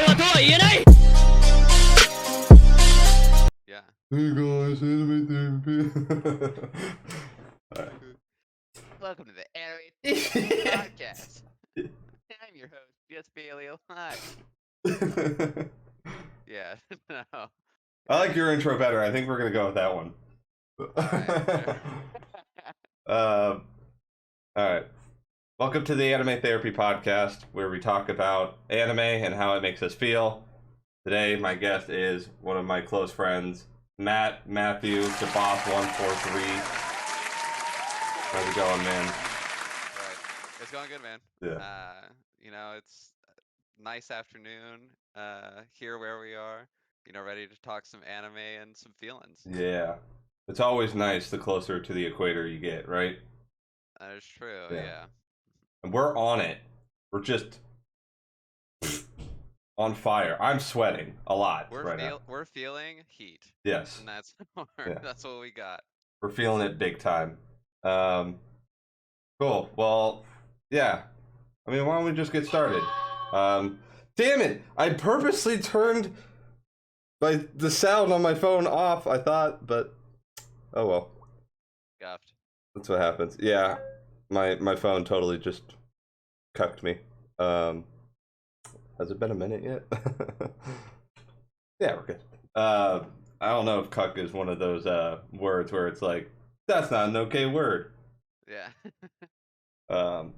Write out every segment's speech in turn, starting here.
Yeah. Hey guys, anime therapy. Alright. Welcome to the Anime Theme podcast. I'm your host, Just Paleo. Hi. Yeah. No. I like your intro better. I think we're gonna go with that one. Alright. Alright. Welcome to the Anime Therapy podcast, where we talk about anime and how it makes us feel. Today, my guest is one of my close friends, Matthew, the boss 143. How's it going, man? Right. It's going good, man. Yeah. It's a nice afternoon here where we are. Ready to talk some anime and some feelings. Yeah. It's always nice the closer to the equator you get, right? That is true, Yeah. yeah. And we're on it. We're just on fire. I'm sweating a lot now. We're feeling heat. Yes. And that's Yeah. that's what we got. We're feeling it big time. Cool. Well, yeah. I mean, why don't we just get started? Damn it! I purposely turned the sound on my phone off, I thought, but oh well. Guffed. That's what happens. Yeah. My phone totally just cucked me. Has it been a minute yet? Yeah, we're good. I don't know if cuck is one of those words where it's like, that's not an okay word. Yeah. Well,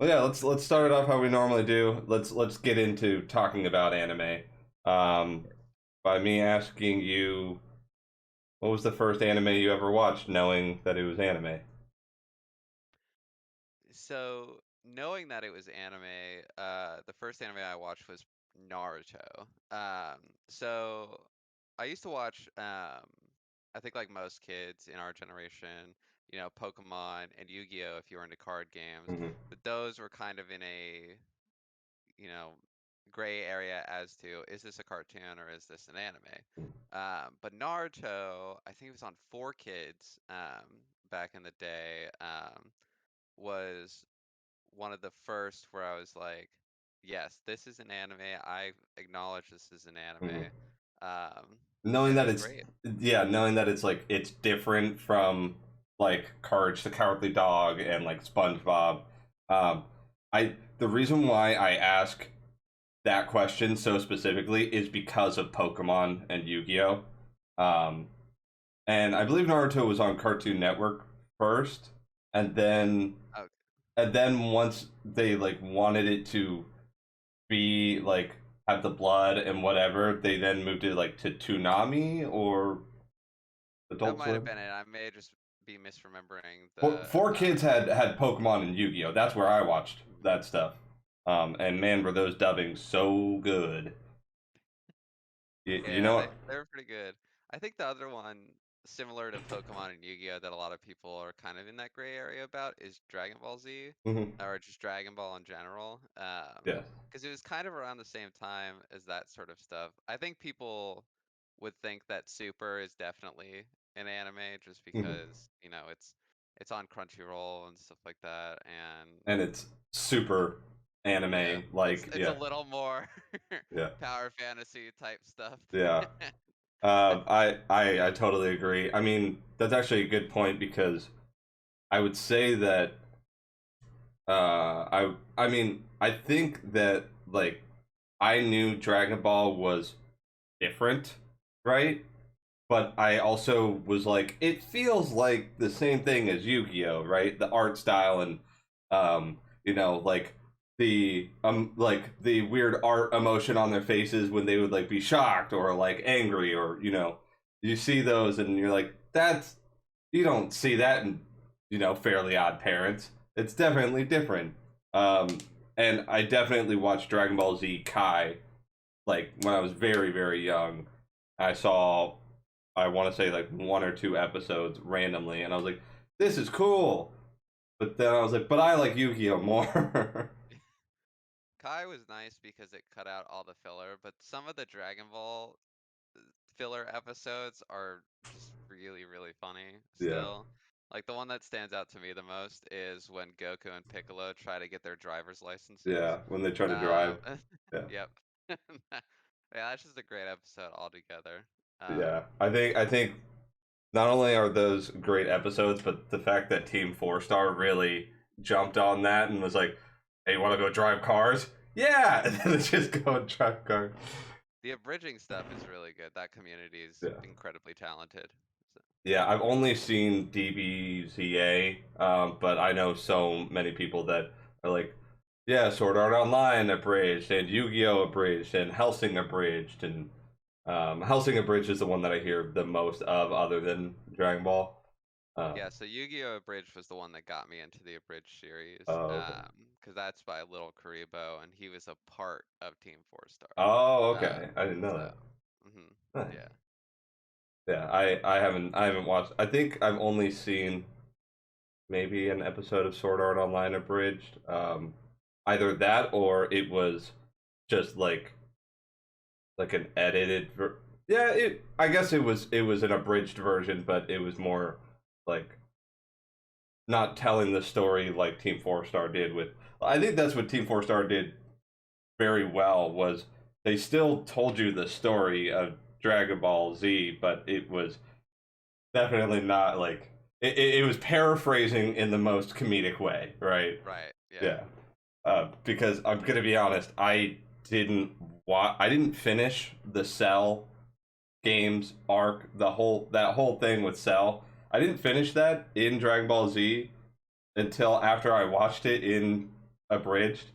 yeah, let's start it off how we normally do. Let's get into talking about anime. By me asking you, what was the first anime you ever watched, knowing that it was anime? So, knowing that it was anime, the first anime I watched was Naruto. So I used to watch, I think like most kids in our generation, Pokemon and Yu-Gi-Oh! If you were into card games, Mm-hmm. but those were kind of in a, you know, gray area as to is this a cartoon or is this an anime? But Naruto, I think it was on 4Kids, back in the day, was one of the first where I was like, yes, this is an anime. I acknowledge this is an anime. Knowing And it that was it's great. knowing that it's like it's different from like Courage the Cowardly Dog and like SpongeBob. Um, the reason why I ask that question so specifically is because of Pokemon and Yu-Gi-Oh. Um, and I believe Naruto was on Cartoon Network first, and then Okay. once they like wanted it to be like have the blood and whatever, they then moved it like to Toonami or That Adult might have Swim. been it. I may just be misremembering the 4Kids had Pokemon and Yu-Gi-Oh. That's where I watched that stuff. And man, were those dubbing so good. You yeah, know what? they were pretty good. I think the other one similar to Pokemon and Yu-Gi-Oh that a lot of people are kind of in that gray area about is Dragon Ball Z, Mm-hmm. or just Dragon Ball in general. Yeah. Because it was kind of around the same time as that sort of stuff. I think people would think that Super is definitely an anime just Mm-hmm. because, it's on Crunchyroll and stuff like that, and And it's super yeah, anime, it's like it's a little more yeah, power fantasy type stuff. yeah. I totally agree. I mean, that's actually a good point because I would say that I mean I think that like I knew Dragon Ball was different, right? But I also was like, it feels like the same thing as Yu-Gi-Oh, right? The art style and like the weird art emotion on their faces when they would like be shocked or like angry or you see those and you're like, that's you don't see that in Fairly Odd Parents. It's definitely different. Um, and I definitely watched Dragon Ball Z Kai like when I was very very young. I saw I want to say like one or two episodes randomly, and I was like, "This is cool," but then I was like, "But I like Yu-Gi-Oh more." Kai was nice because it cut out all the filler, but some of the Dragon Ball filler episodes are just really, really funny Yeah, still. Like the one that stands out to me the most is when Goku and Piccolo try to get their driver's licenses. yeah. When they try to drive, yeah, Yep. Yeah, that's just a great episode altogether. Yeah, Um, I think not only are those great episodes, but the fact that Team Four Star really jumped on that and was like, "Hey, you want to go drive cars? Yeah," and then they just go and drive cars. the abridging stuff is really good. That community is Yeah. incredibly talented. So, Yeah, I've only seen DBZA, but I know so many people that are like, yeah, Sword Art Online abridged, and Yu-Gi-Oh! Abridged, and Hellsing abridged, and Hellsing abridged is the one that I hear the most of, other than Dragon Ball. yeah, so Yu-Gi-Oh! Abridged was the one that got me into the Abridged series, Okay. because that's by Little Karibo, and he was a part of Team Four Star. Oh, Uh, okay. I didn't know so, that. hmm Nice. yeah. Yeah, I haven't watched. I think I've only seen maybe an episode of Sword Art Online abridged. Either that or it was just like an edited yeah, it I guess it was an abridged version, but it was more like not telling the story like Team Four Star did with. I think that's what Team Four Star did very well, was they still told you the story of Dragon Ball Z, but it was definitely not like it was paraphrasing in the most comedic way, right? Right. Yeah. Yeah. Because I'm gonna be honest, didn't I didn't finish the Cell games arc, that whole thing with Cell. I didn't finish that in Dragon Ball Z until after I watched it in abridged,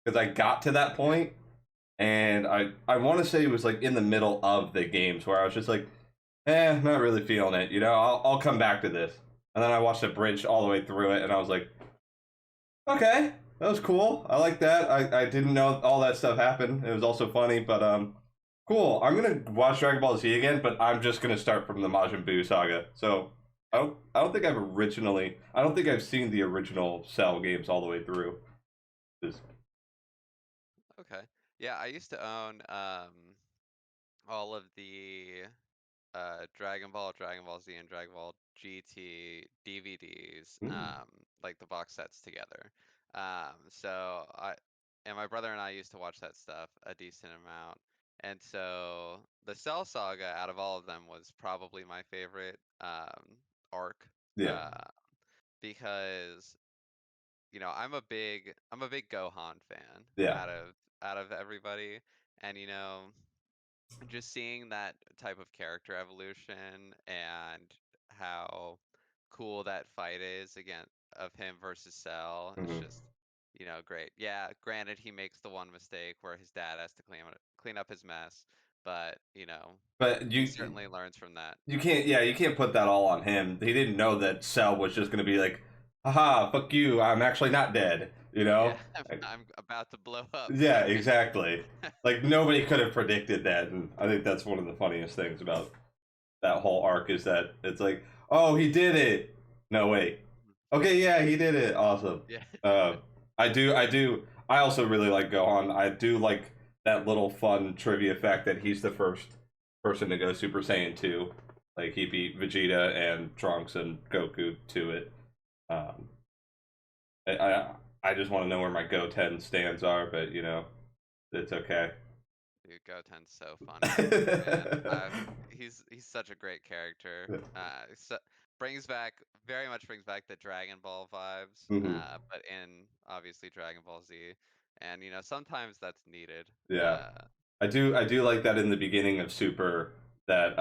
because I got to that point and I want to say it was like in the middle of the games where I was just like, not really feeling it. I'll come back to this. And then I watched abridged all the way through it, and I was like, okay, that was cool. I like that. I didn't know all that stuff happened. It was also funny, but cool. I'm gonna watch Dragon Ball Z again, but I'm just gonna start from the Majin Buu saga. So I don't think I've seen the original Cell games all the way through. Just, Okay. Yeah, I used to own all of the Dragon Ball, Dragon Ball Z, and Dragon Ball GT DVDs, mm, like the box sets together. So I and my brother and I used to watch that stuff a decent amount. And so the Cell Saga out of all of them was probably my favorite arc. yeah, Uh, because I'm a big Gohan fan yeah. out of everybody, and just seeing that type of character evolution and how cool that fight is again of him versus Cell is hmm just great. Yeah, granted he makes the one mistake where his dad has to clean up his mess, but But he certainly learns from that. you can't, yeah, you can't put that all on him. He didn't know that Cell was just gonna be like, haha, fuck you, I'm actually not dead, you Yeah, know? I'm about to blow up. Yeah, exactly. Like nobody could have predicted that, and I think that's one of the funniest things about that whole arc is that it's like, oh, he did it. No, wait. Okay, yeah, he did it. Awesome. Yeah. Uh, I also really like Gohan. I do like that little fun trivia fact that he's the first person to go Super Saiyan 2. Like he beat Vegeta and Trunks and Goku to it. Um, I I just want to know where my Goten stands are, but it's okay. Dude, Goten's so funny, man. He's such a great character. So, very much brings back the Dragon Ball vibes, hmm but in obviously Dragon Ball Z, and sometimes that's needed. Yeah. I do like that in the beginning of Super that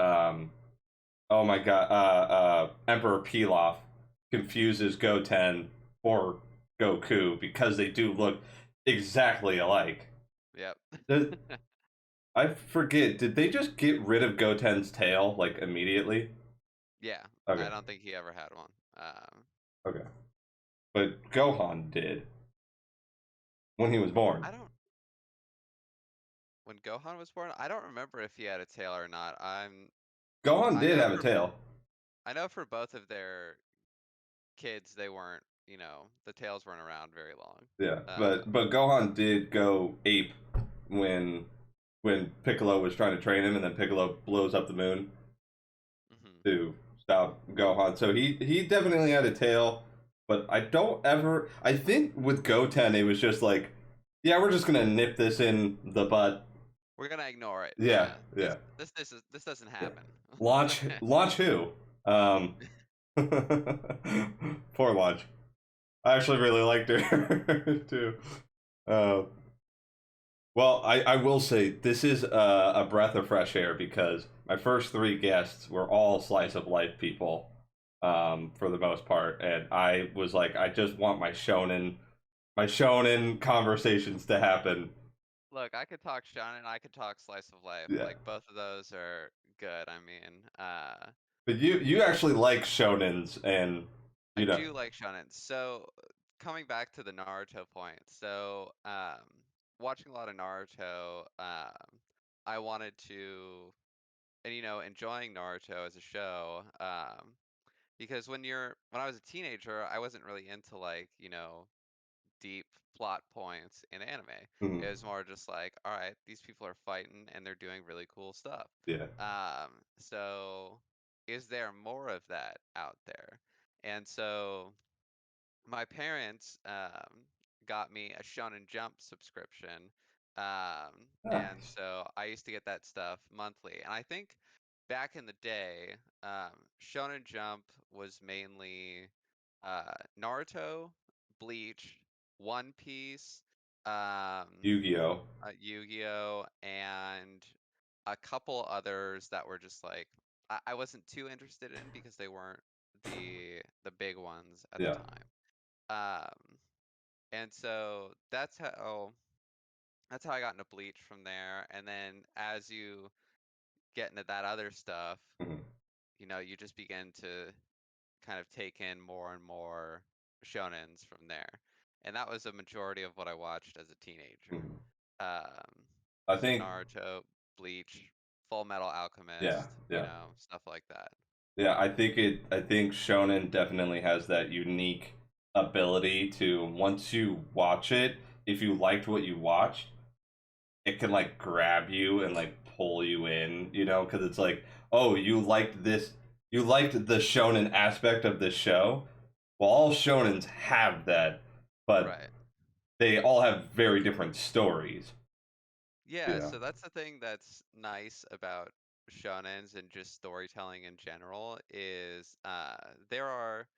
oh my god, Emperor Pilaf confuses Goten or Goku because they do look exactly alike. Yep. Does- I forget, did they just get rid of Goten's tail like immediately? Yeah, Okay, I don't think he ever had one. okay. But Gohan did when he was born. I don't. When Gohan was born, I don't remember if he had a tail or not. Gohan I did know have a for tail. I know for both of their kids, they weren't. The tails weren't around very long. Yeah, Uh, but Gohan did go ape when Piccolo was trying to train him, and then Piccolo blows up the moon mhm. to stop Gohan. So he definitely had a tail, but I don't ever. I think with Goten, it was just like, yeah, we're just gonna nip this in the butt we're gonna ignore it. Yeah, Yeah, this yeah, this doesn't yeah. happen. Launch who? Um, poor Launch. I actually really liked her too. Uh, well, I will say this is a breath of fresh air because my first three guests were all slice of life people, for the most part, and I was like, I just want my shonen conversations to happen. Look, I could talk shonen, I could talk slice of life. Yeah, Like both of those are good. I mean, but you actually like shonens, and I you know, do like shonen. So coming back to the Naruto point, so watching a lot of Naruto, I wanted to, and enjoying Naruto as a show, because when I was a teenager, I wasn't really into like, deep plot points in anime. It mm, was more just like, all right, these people are fighting and they're doing really cool stuff. yeah, So is there more of that out there? And so my parents got me a Shonen Jump subscription. And nice. so I used to get that stuff monthly. And I think back in the day, Shonen Jump was mainly Naruto, Bleach, One Piece, Yu-Gi-Oh. Yu-Gi-Oh, and a couple others that were just like I wasn't too interested in because they weren't the big ones at the Yeah. time. And so that's how I got into Bleach from there. And then as you get into that other stuff, Mhm, you just begin to kind of take in more and more shonens from there. And that was a majority of what I watched as a teenager. mhm. Um, I so think, Naruto, Bleach, Full Metal yeah, Alchemist, yeah. stuff like that. Yeah, I think shonen definitely has that unique ability to once you watch it, if you liked what you watched, it can like grab you and like pull you in, because it's like, oh, you liked the shonen aspect of this show. Well, all shonens have that, but Right. they all have very different stories. Yeah, Yeah. so that's the thing that's nice about shonens and just storytelling in general is there are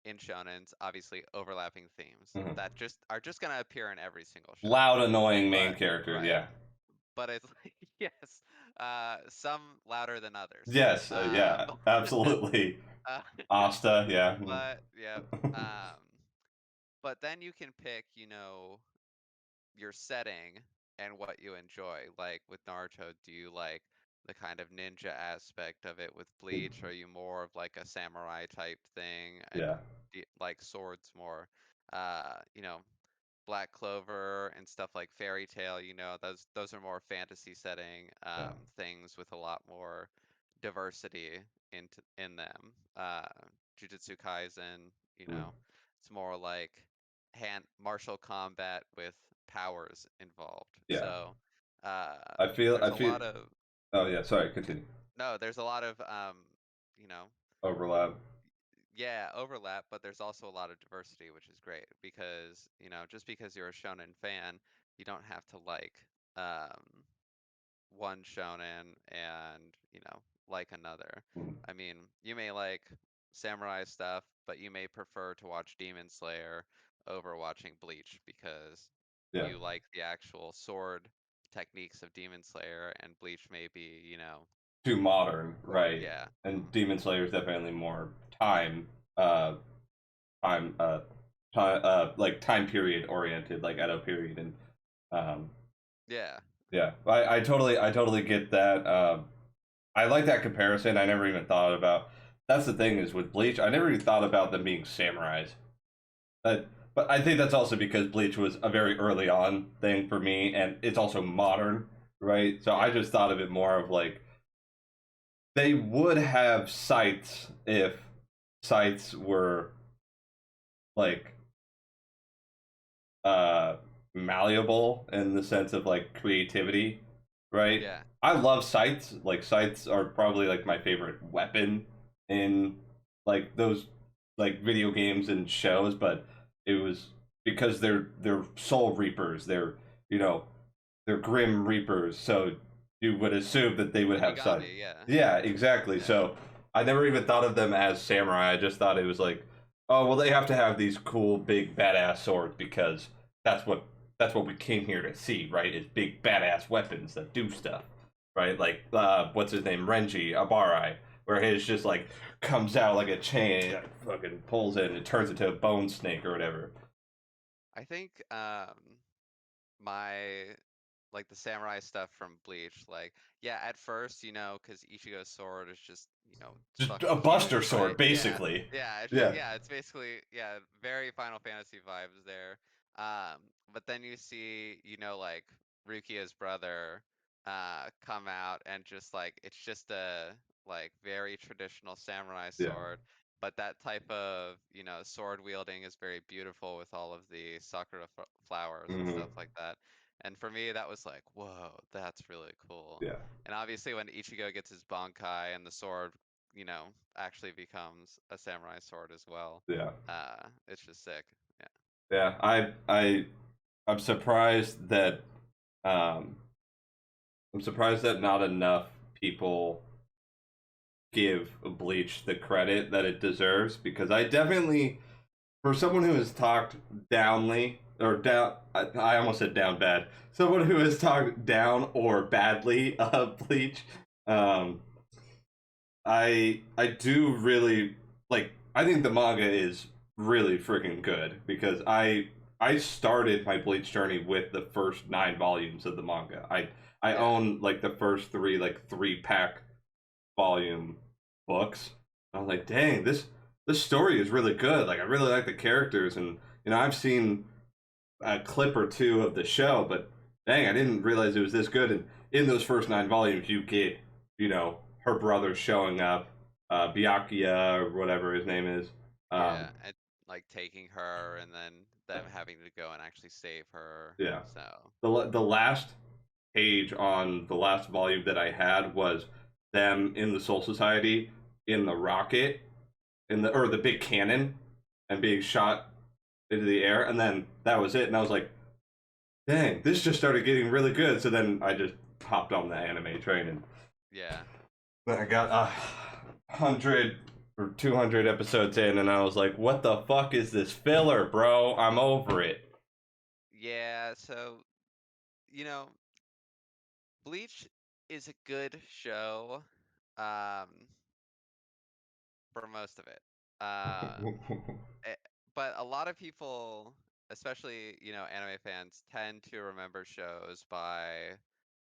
in shonens obviously overlapping themes Mhm. that just are just gonna appear in every single Loud, shonen. annoying main But character. right. Yeah. But it's like yes, some louder than others. Yes. Um Yeah. Absolutely. uh, Asta. Yeah. but yeah, um but then you can pick, your setting and what you enjoy. Like with Naruto, do you like the kind of ninja aspect of it with Bleach? Are you more of like a samurai type thing and Yeah. do you like swords more? Uh, you know, Black Clover and stuff like Fairy Tail, those are more fantasy setting Yeah. things with a lot more diversity in them. Jujutsu Kaisen, Mm. it's more like hand martial combat with powers involved. Yeah. So I feel. there's I a feel. lot of Oh yeah. Sorry. Continue. no, there's a lot of you know, Overlap. yeah, overlap, but there's also a lot of diversity, which is great because, just because you're a shonen fan, you don't have to like um one shonen and, like another. Mm. I mean, you may like samurai stuff, but you may prefer to watch Demon Slayer over watching Bleach because Yeah. you like the actual sword techniques of Demon Slayer and Bleach may be, Too modern, more, right? yeah. And Demon Slayer is definitely more time, uh, time, like time period oriented, like Edo period, and um, Yeah. yeah, I totally get that. I like that comparison. I never even thought about. That's the thing is with Bleach, I never even thought about them being samurais. But but I think that's also because Bleach was a very early on thing for me, and it's also modern, right? So I Yeah. just thought of it more of like they would have sights if sights were like uh malleable in the sense of like creativity, right? Yeah. I love sights. Like sights are probably like my favorite weapon in like those like video games and shows, but it was because they're soul reapers. They're you know they're grim reapers. So you would assume that they would have sun. Shinigami, yeah. Yeah, exactly. Yeah. So I never even thought of them as samurai. I just thought it was like, oh well, they have to have these cool big badass swords because that's what that's what we came here to see, right? Is big badass weapons that do stuff, right? Like what's his name, Renji Abarai, where his just like comes out like a chain, like, fucking pulls it, and it turns into a bone snake or whatever. I think my like the samurai stuff from Bleach, like yeah, at first, because Ichigo's sword is just, it's Just a fucking Buster huge, sword, right? Yeah. basically. Yeah, it's just Yeah. yeah, it's basically yeah, very Final Fantasy vibes there. But then you see, like Rukia's brother come out and just like it's just a like very traditional samurai Yeah. sword, but that type of, sword wielding is very beautiful with all of the sakura flowers and Hmm. stuff like that. And for me, that was like, whoa, that's really cool. Yeah. And obviously, when Ichigo gets his Bankai and the sword, actually becomes a samurai sword as well, Yeah. it's just sick. Yeah. Yeah. I'm surprised that um I'm surprised that not enough people give Bleach the credit that it deserves because I definitely, for someone who has talked downly or down, I almost said down bad. Someone who has talked down or badly of Bleach, um, I do really like. I think the manga is really freaking good because I started my Bleach journey with the first 9 volumes of the manga. I Yeah. own like the first three like 3-pack volume books. I was like, dang, this story is really good. Like, I really like the characters, and I've seen a clip or two of the show, but dang, I didn't realize it was this good. And in those first 9 volumes, you get, her brother showing up, Byakuya or whatever his name is. Yeah. And like taking her and then them having to go and actually save her. Yeah, So, the last page on the last volume that I had was them in the Soul Society in the rocket in the or the big cannon and being shot into the air, and then that was it. And I was like, dang, this just started getting really good. So then I just hopped on the anime train, and yeah. then I got 100 or 200 episodes in, and I was like, what the fuck is this filler, bro? I'm over it. Yeah. So, you know, Bleach is a good show, um, for most of it. Eh, but a lot of people, especially, anime fans, tend to remember shows by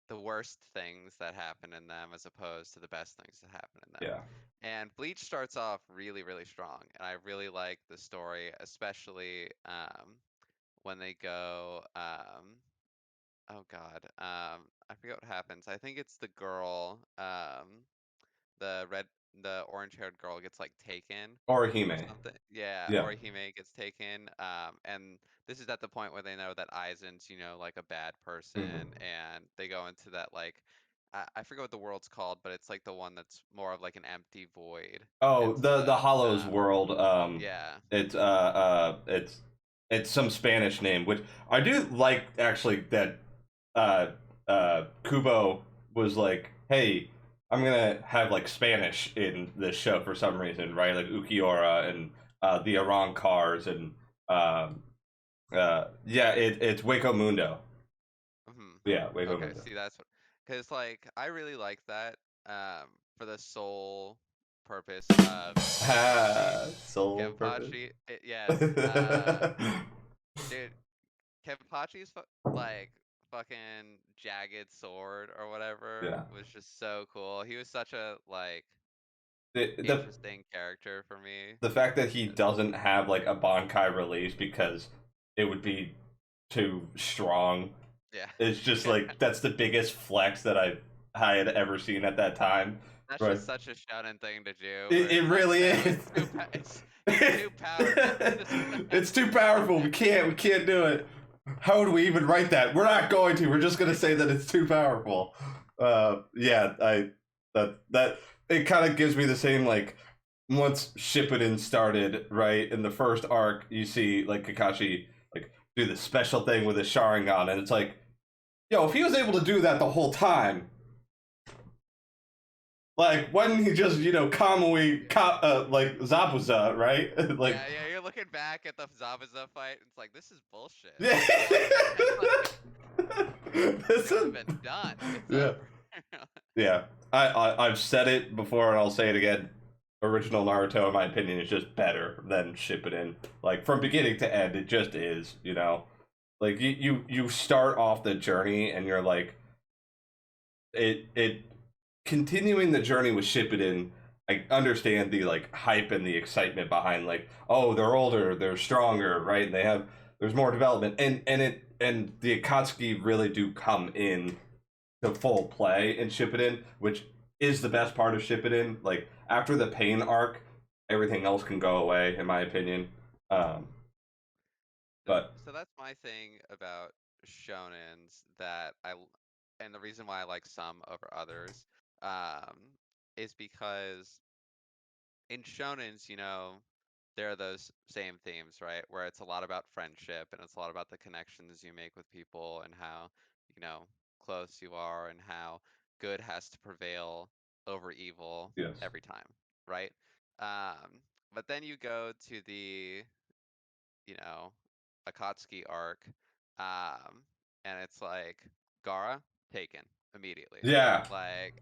the worst things that happen in them as opposed to the best things that happen in them. Yeah. And Bleach starts off really, really strong, and I really like the story, especially when they go. Oh God, I forget what happens. I think it's the girl, the red, the orange-haired girl gets like taken or Orihime. something. Yeah, Yeah. Orihime gets taken. And this is at the point where they know that Aizen's, like a bad person, Hmm. and they go into that like I forget what the world's called, but it's like the one that's more of like an empty void Oh, and the stuff. Hollows world. Yeah, It's it's some Spanish name, which I do like actually that uh Kubo was like, hey, I'm gonna have like Spanish in this show for some reason, right? Like Ukiora and the Arancars and yeah, it's Waco Mundo. hmm. Yeah, Waco Okay, Mundo. see that's what, because like I really like that for the sole purpose of Kenpachi. Ah, soul purpose. Yes. Dude, Kenpachi's like fucking jagged sword or whatever Yeah. was just so cool. He was such a like The interesting character for me. the fact that he doesn't have like a Bankai release because it would be too strong Yeah. is just Yeah. like that's the biggest flex that I had ever seen at that time. That's Right. just such a shonen thing to do where It it's like, really no, is. it's too powerful. It's too powerful. We can't do it. How would we even write that? We're not going to. We're just gonna say that it's too powerful. Yeah, I that it kind of gives me the same like once Shippuden started, right? In the first arc, you see like Kakashi like do the special thing with his Sharingan, and it's like, yo, if he was able to do that the whole time, Like, why didn't he just, Kamui, like, Zabuza, right? Like, Yeah, yeah, you're looking back at the Zabuza fight, and it's like, this is bullshit. yeah. Like, it This could is, have been done. It's yeah. over. Yeah. I've said it before and I'll say it again. Original Naruto, in my opinion, is just better than Shippuden. Like, from beginning to end, it just is, Like, you start off the journey and you're like, it continuing the journey with Shippuden, I understand the like hype and the excitement behind like, oh, they're older, they're stronger, right? There's more development, and the Akatsuki really do come in to full play in Shippuden, which is the best part of Shippuden. Like after the pain arc, everything else can go away, in my opinion. Um, So, but so that's my thing about shonens and the reason why I like some over others, um, is because in shonens, there are those same themes, right? Where it's a lot about friendship and it's a lot about the connections you make with people and how, you know, close you are and how good has to prevail over evil yes, every time, right? Um, but then you go to the, you know, Akatsuki arc, um, and it's like Gara taken immediately. yeah, Like,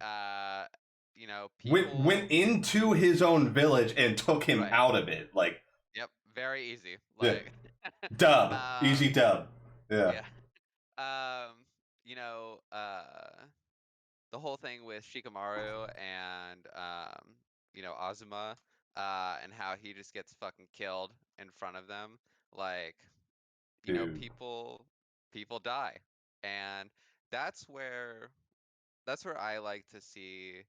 went people, into his own village and took him right? out of it. Like, Yep, very easy. yeah, Like, dub, um, easy dub. Yeah, yeah. Um, you know, the whole thing with Shikamaru and Azuma, and how he just gets fucking killed in front of them. Like, dude. people die. And that's where that's where I like to see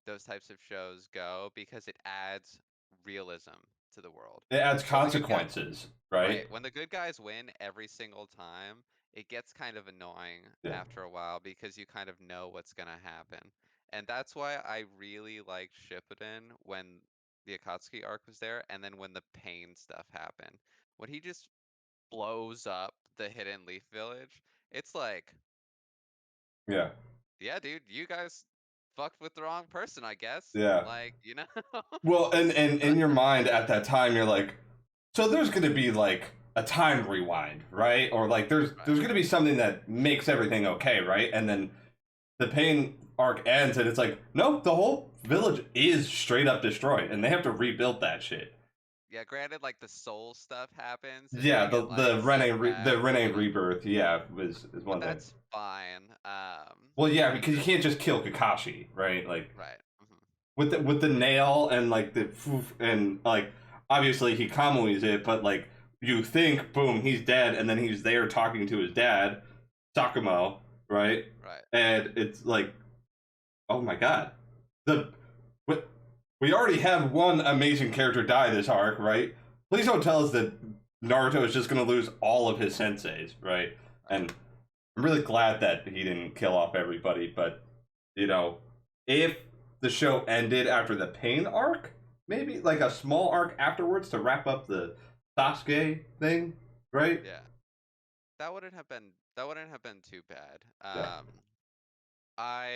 those types of shows go because it adds realism to the world. It adds When the good guy consequences, right? Right, when the good guys win every single time, it gets kind of annoying Yeah, after a while because you kind of know what's gonna happen. And that's why I really liked Shippuden when the Akatsuki arc was there, and then when the pain stuff happened. When he just blows up the Hidden Leaf Village, it's like, yeah, yeah, dude, you guys fucked with the wrong person, I guess. yeah. Like, Well, and Uh, in your mind at that time, you're like, so there's going to be like a time rewind, right? Or like there's right. going to be something that makes everything okay, right? And then the pain arc ends, and it's like, nope, the whole village is straight up destroyed, and they have to rebuild that shit. Yeah, granted, like the soul stuff happens, and Yeah, they get like sent The back, Rene rebirth, yeah, is but one thing. that's fine. Well, yeah, And because you can't just kill Kakashi, right? Like right, with the nail and like and like obviously he Kamui's it, but like you think boom he's dead, and then he's there talking to his dad, Sakumo, right? right. And it's like, oh my god, the we already had one amazing character die this arc, right? Please don't tell us that Naruto is just gonna lose all of his senseis, right? Right. And I'm really glad that he didn't kill off everybody, but you know, if the show ended after the pain arc, maybe like a small arc afterwards to wrap up the Sasuke thing, right? Yeah, that wouldn't have been too bad. Yeah. I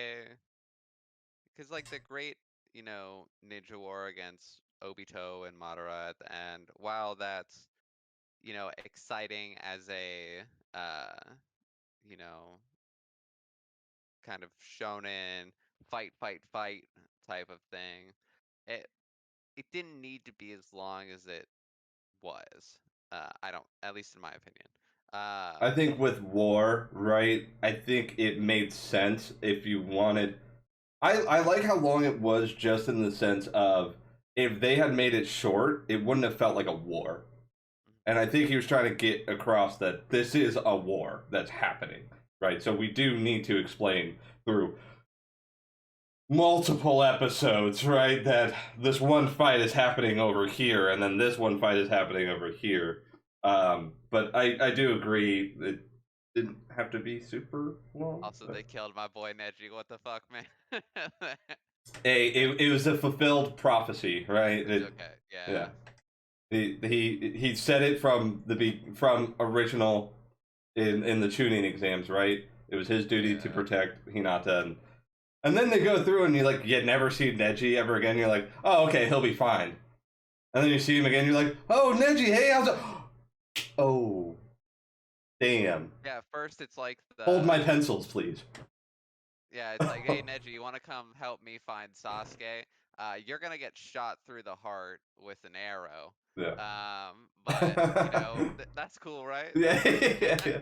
because like the great ninja war against Obito and Madara at the end, while that's exciting as a uh you know kind of shonen fight, fight, fight type of thing. It it didn't need to be as long as it was. I don't, at least in my opinion. I think with war, right? I think it made sense if you wanted. I like how long it was, just in the sense of if they had made it short, it wouldn't have felt like a war. And I think he was trying to get across that this is a war that's happening, right? So we do need to explain through multiple episodes, right? That this one fight is happening over here, and then this one fight is happening over here. But I do agree it didn't have to be super long. Also, they killed my boy Neji. What the fuck, man? Hey, it was a fulfilled prophecy, right? It's okay. Yeah. Yeah. He said it from from original in the tuning exams, right? It was his duty to Yeah. protect Hinata, and And then they go through and you never see Neji ever again. You're like, oh, okay, he'll be fine. And then you see him again. You're like, oh, Neji, hey, how's it? Oh, damn. Yeah, first it's like Hold my the pencils, please. yeah, it's like, hey Neji, you want to come help me find Sasuke? You're gonna get shot through the heart with an arrow. Yeah. But you know that's cool, right? Yeah, yeah, yeah.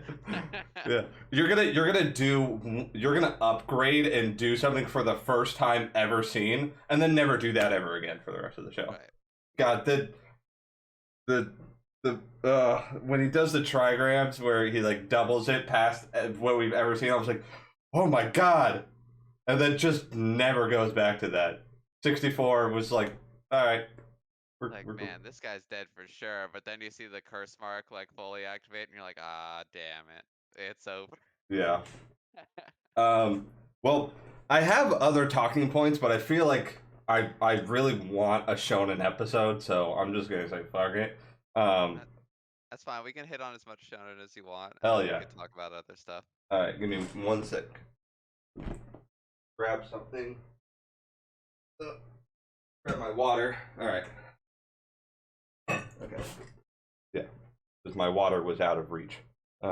Yeah. You're gonna upgrade and do something for the first time ever seen, and then never do that ever again for the rest of the show. Right. God, the when he does the trigrams where he like doubles it past what we've ever seen, I was like, oh my god, and then just never goes back to that. 64 was like, all right, Like, we're man, this guy's dead for sure. But then you see the curse mark like fully activate, and you're like, ah, damn it, it's over. yeah. Um, well, I have other talking points, but I feel like I really want a shonen episode, so I'm just gonna say fuck it. Um, That- That's fine. We can hit on as much shonen as you want, and hell then we yeah. can talk about other stuff. All right, give me 1 sec. Grab something. Grab my water. All right. Okay. Yeah, because my water was out of reach. It's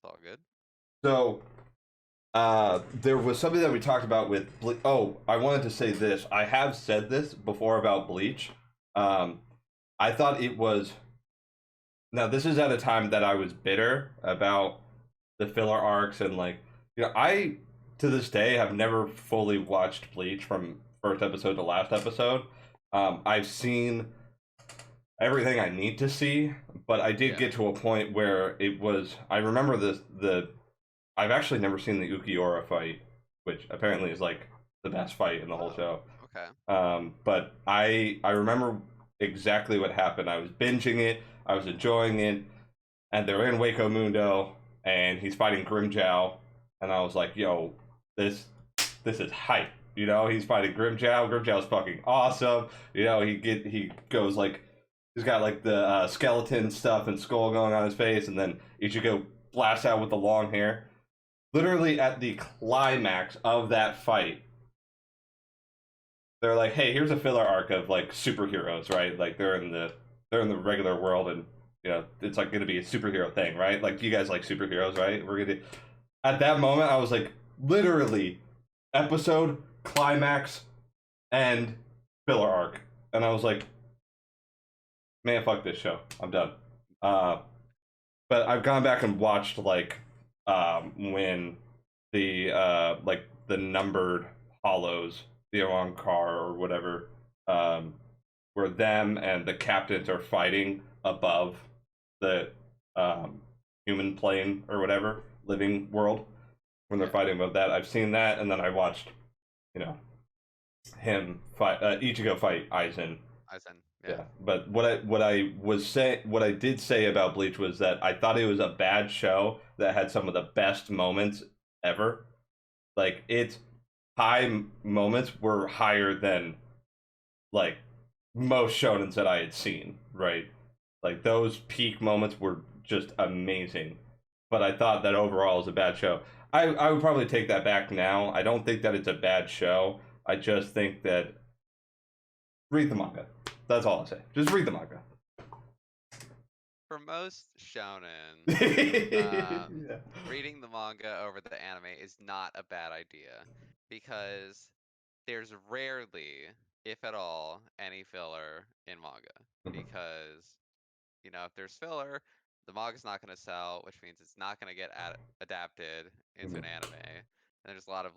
all good. So there was something that we talked about with oh, I wanted to say this. I have said this before about Bleach. Um, I thought it was now this is at a time that I was bitter about the filler arcs and I to this day have never fully watched Bleach from first episode to last episode. I've seen everything I need to see, but I did Yeah. get to a point where it was I remember the I've actually never seen the Ukiura fight, which apparently is like the best fight in the whole Oh, show. okay. But I remember exactly what happened. I was binging it, I was enjoying it, and they're in Waco Mundo, and he's fighting Grimjow, and I was like, yo, this is hype. You know, he's fighting Grimjow. Grimjow's fucking awesome. You know, he goes like he's got like the skeleton stuff and skull going on his face, and then Ichigo blasts out with the long hair. Literally at the climax of that fight, they're like, "Hey, here's a filler arc of like superheroes, right? Like they're in the regular world, and it's like gonna be a superhero thing, right? Like you guys like superheroes, right? We're gonna." At that moment, I was like, literally, episode climax and filler arc, and I was like, "Man, fuck this show. I'm done." Uh, but I've gone back and watched when the numbered hollows, the Car or whatever, where them and the captains are fighting above the um, human plane or whatever living world when they're Yeah. fighting above that. I've seen that, and then I watched, you know, him fight Ichigo fight Aizen. Aizen. Yeah. Yeah, but what I did say about Bleach was that I thought it was a bad show that had some of the best moments ever. Like its moments were higher than like most shonens that I had seen, right? Like those peak moments were just amazing. But I thought that overall was a bad show. I would probably take that back now. I don't think that it's a bad show. I just think that read the manga. That's all I'll say. Just read the manga. For most shonen, Yeah. reading the manga over the anime is not a bad idea because there's rarely, if at all, any filler in manga. Because, if there's filler, the manga's not going to sell, which means it's not going to get adapted into an anime. And there's a lot of,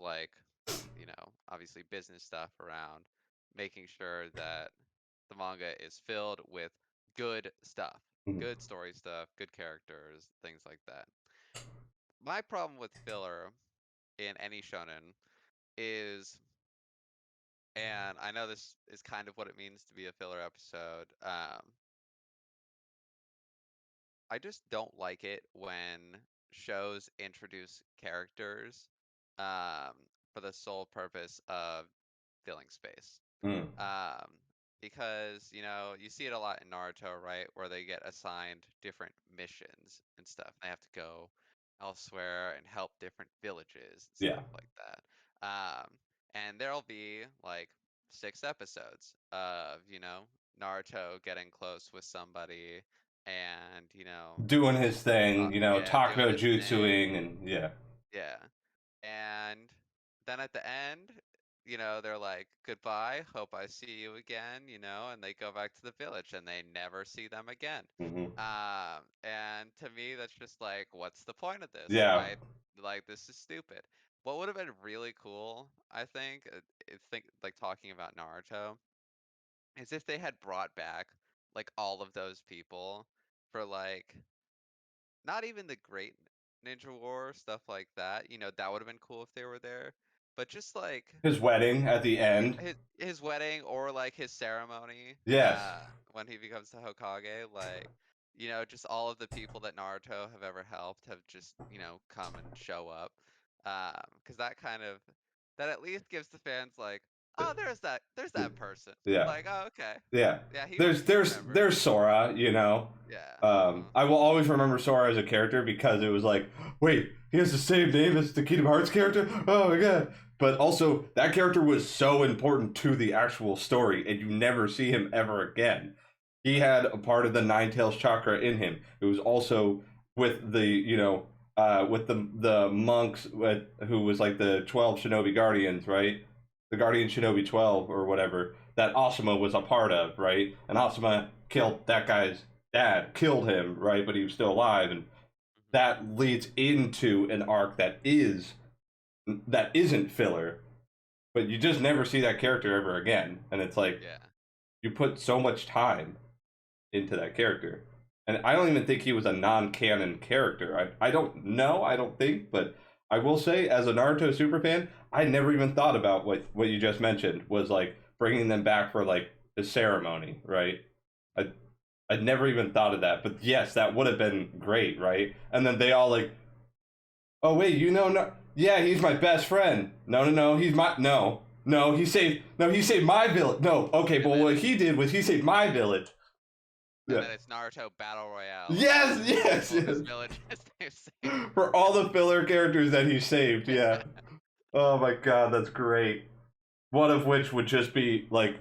obviously business stuff around making sure that the manga is filled with good stuff, good story stuff, good characters, things like that. My problem with filler in any shonen is, and I know this is kind of what it means to be a filler episode. I just don't like it when shows introduce characters um, for the sole purpose of filling space. Mm. Um, because, you see it a lot in Naruto, right? Where they get assigned different missions and stuff. They have to go elsewhere and help different villages and Yeah. stuff like that. Um, and there'll be like 6 episodes of, Naruto getting close with somebody and, Doing his thing, yeah, talk doing no his thing. jutsuing, and yeah. Yeah. And then at the end, they're like, goodbye, hope I see you again, and they go back to the village and they never see them again. Hmm. And to me, that's just like, what's the point of this? Yeah. Like, this is stupid. What would have been really cool, I think like talking about Naruto, is if they had brought back like all of those people for like not even the Great Ninja War, stuff like that. That would have been cool if they were there. But just like His wedding at the end. his wedding or like his ceremony, Yes. when he becomes the Hokage, like, just all of the people that Naruto have ever helped have just, come and show up. 'Cause that at least gives the fans like, oh, there's that person. Yeah. Like, oh, okay. Yeah. Yeah, There's he there's remembers. there's Sora, Yeah. I will always remember Sora as a character because it was like, wait, he has the same name as the Kingdom Hearts character? Oh my god. But also, that character was so important to the actual story, and you never see him ever again. He Right. had a part of the Nine Tails chakra in him. It was also with the, with the monks who was like the 12 Shinobi Guardians, right? The Guardian Shinobi 12 or whatever that Asuma was a part of, right? And Asuma killed that guy's dad, killed him, right? But he was still alive, and Hmm. that leads into an arc that isn't filler, but you just never see that character ever again. And it's like Yeah. you put so much time into that character. And I don't even think he was a non-canon character. I don't know, I don't think, but I will say as a Naruto superfan, I never even thought about what you just mentioned was like bringing them back for like the ceremony, right? I I'd never even thought of that, but yes, that would have been great, right? And then they all like, oh wait, no, yeah, he's my best friend. No, he's my he saved my village. No, okay, And but then what it's he did was he saved my village. and Yeah. then it's Naruto Battle Royale Yes, of yes, all of yes. his villages they've saved. For all the filler characters that he saved, yeah. Oh my god, that's great. One of which would just be like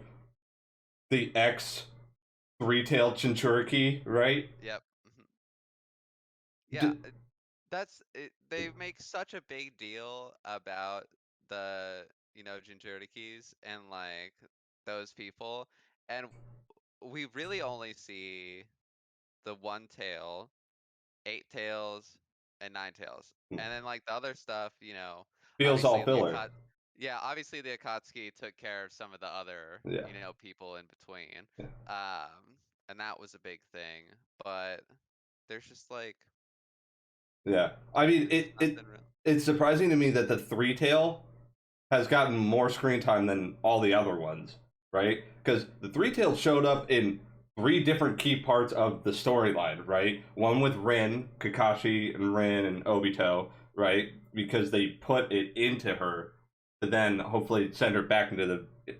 the X three-tailed Chinchuriki, right? Yep. Mhm. Yeah, D- that's it. They make such a big deal about the, Jinchurikis and like those people, and we really only see the one tail, 8 tails, and 9 tails. And then like the other stuff, Feels all obviously filler. obviously the Akatsuki took care of some of the other, Yeah. people in between. Yeah. And that was a big thing. But there's just like Yeah. I mean, there's just nothing real. it's surprising to me that the three tail has gotten more screen time than all the other ones, right? Because the three tail showed up in three different key parts of the storyline, right? One with Rin, Kakashi, and Rin and Obito, right? Because they put it into her to then hopefully send her back into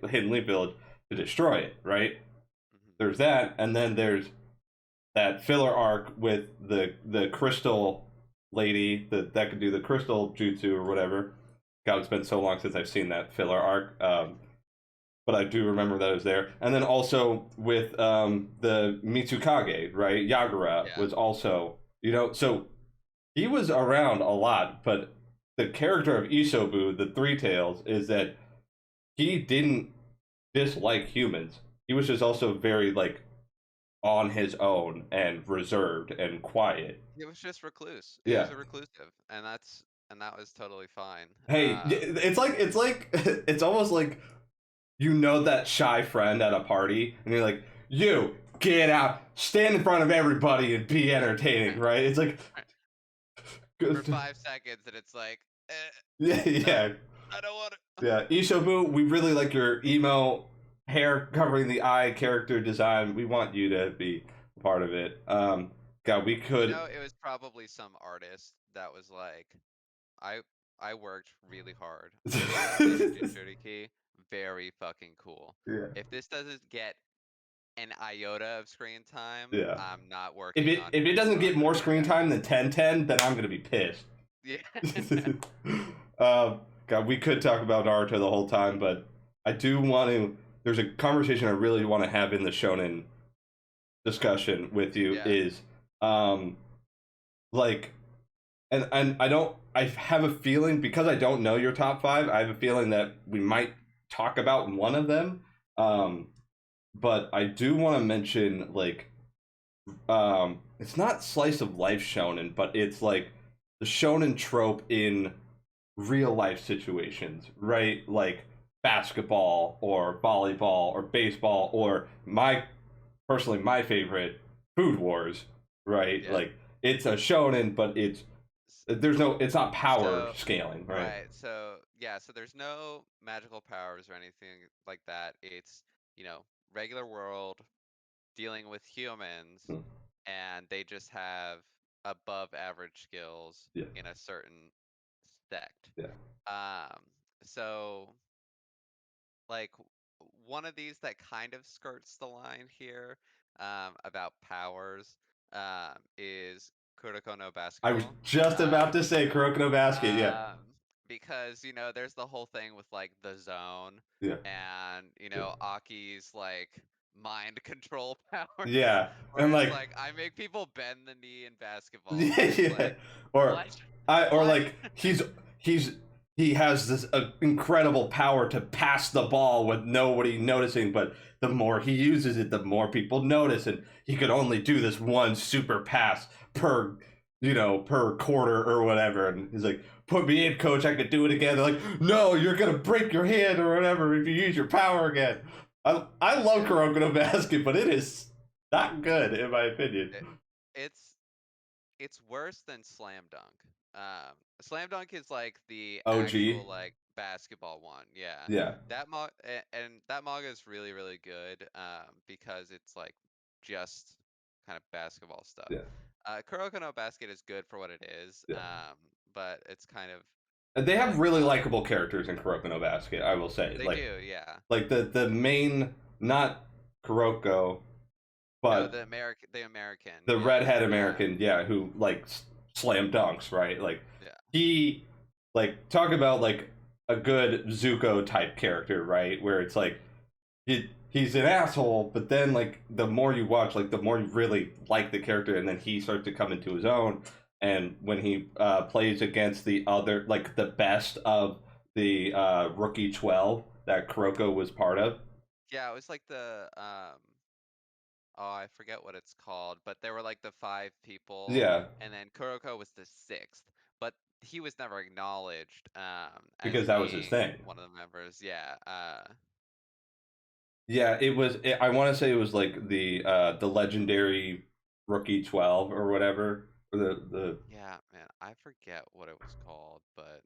the Hidden Leaf Village to destroy it, right? Hmm. There's that, and then there's that filler arc with the crystal lady that could do the crystal jutsu or whatever. God, it's been so long since I've seen that filler arc. But I do remember that it was there. And then also with the Mitsukage, right? Yagura Yeah. was also, so he was around a lot, but the character of Isobu, the Three Tails, is that he didn't dislike humans. He was just also very like on his own and reserved and quiet. It was just recluse. It Yeah. was a reclusive, and that was totally fine. Hey, it's like it's almost like that shy friend at a party, and you're like, you get out, stand in front of everybody, and be entertaining, right? It's like, For 5 seconds, and it's like, yeah, no, yeah, I don't want to. yeah. Ishobu, we really like your emo hair covering the eye character design. We want you to be a part of it. God, we could. It was probably some artist that was like, I I worked really hard on making this Jinchuriki very fucking cool. Yeah, If this doesn't get an iota of screen time, yeah. I'm not If working it on if it doesn't get on more this screen again. time than 1010, then I'm gonna be pissed. Yeah. um, God, we could talk about Naruto the whole time, but I do want to. There's a conversation I really want to have in the shonen discussion with you. Yeah. Is um like, and I don't. I have a feeling because I don't know your top five. I have a feeling that we might talk about one of them. Um, but I do want to mention like it's not slice of life shonen, but it's like the shonen trope in real life situations, right? Like basketball or volleyball or baseball or personally my favorite, Food Wars, right? Yeah. Like it's a shonen, but it's not power So, scaling, right? right. So, yeah, so there's no magical powers or anything like that. It's, you know, regular world dealing with humans, Hmm. and they just have above average skills Yeah, in a certain sect. yeah. Um, so like one of these that kind of skirts the line here, about powers, is Kuroko no I was Basketball. just Um, about to say Kuroko no Basket. Yeah, um, because there's the whole thing with like the zone, yeah, and yeah, Aki's like mind control powers, yeah. where And it's like, like I make people bend the knee in basketball, and yeah, it's yeah. like Or what, or what? like he's he has this incredible power to pass the ball with nobody noticing, but the more he uses it, the more people notice, and he could only do this one super pass per per quarter or whatever. And he's like, "Put me in, coach. I could do it again." They're like, "No, you're gonna break your hand or whatever if you use your power again." I love Yeah. Kuroko no Basket, but it is not good in my opinion. It, it's it's worse than Slam Dunk. Slam Dunk is like the OG, actual like basketball one. Yeah. yeah, And that manga is really really good, because it's like just kind of basketball stuff. yeah, Kuroko no Basket is good for what it is, yeah. but it's kind of They have like really likable characters in Kuroko no Basket, I will say. they do, yeah. Like the main, not Kuroko, No, but the American, the yeah. redhead American, yeah, who like slam dunks, right? Like Yeah. he like talk about like a good Zuko type character, right? Where it's like he's an asshole, but then like the more you watch, like the more you really like the character, and then he starts to come into his own. And when he plays against the other, like the best of the rookie 12 that Kuroko was part of, Yeah, it was like the oh, I forget what it's called, but there were like the five people, yeah, and then Kuroko was the sixth, but he was never acknowledged as because that was his being thing. one of the members. Yeah, Yeah, it was. I want to say it was like the legendary rookie 12 or whatever. Or the yeah, man, I forget what it was called, but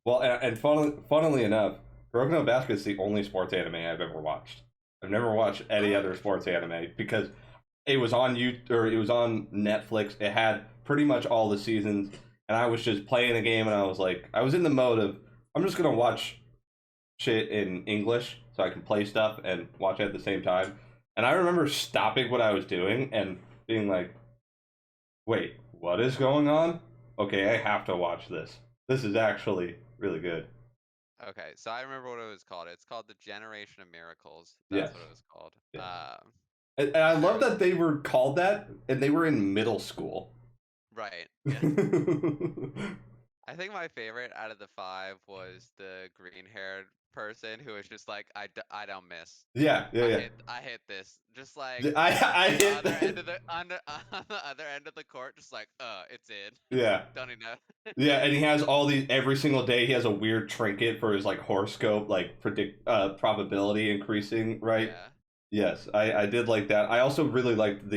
well, and funnily enough, Kuroko no Basket is the only sports anime I've ever watched. I've never watched any oh, other sports anime because it was on it was on Netflix. It had pretty much all the seasons, and I was just playing a game, and I was like, I was in the mode of I'm just gonna watch shit in English so I can play stuff and watch it at the same time. And I remember stopping what I was doing and being like, wait, what is going on? Okay, I have to watch this. This is actually really good. okay, so I remember what it was called. It's called the Generation of Miracles. Yes. That's what it was called. Yeah. And I There love was that they were called that and they were in middle school. right, yeah. I think my favorite out of the five was the green-haired person who was just like, I don't miss. Yeah, yeah, yeah. I hit this. Just like I on the hit other end of the on the other end of the court, just like, it's in. yeah. Don't even know. Yeah, and he has all these every single day. He has a weird trinket for his like horoscope, like predict probability increasing, right? Yeah. Yes, I did like that. I also really liked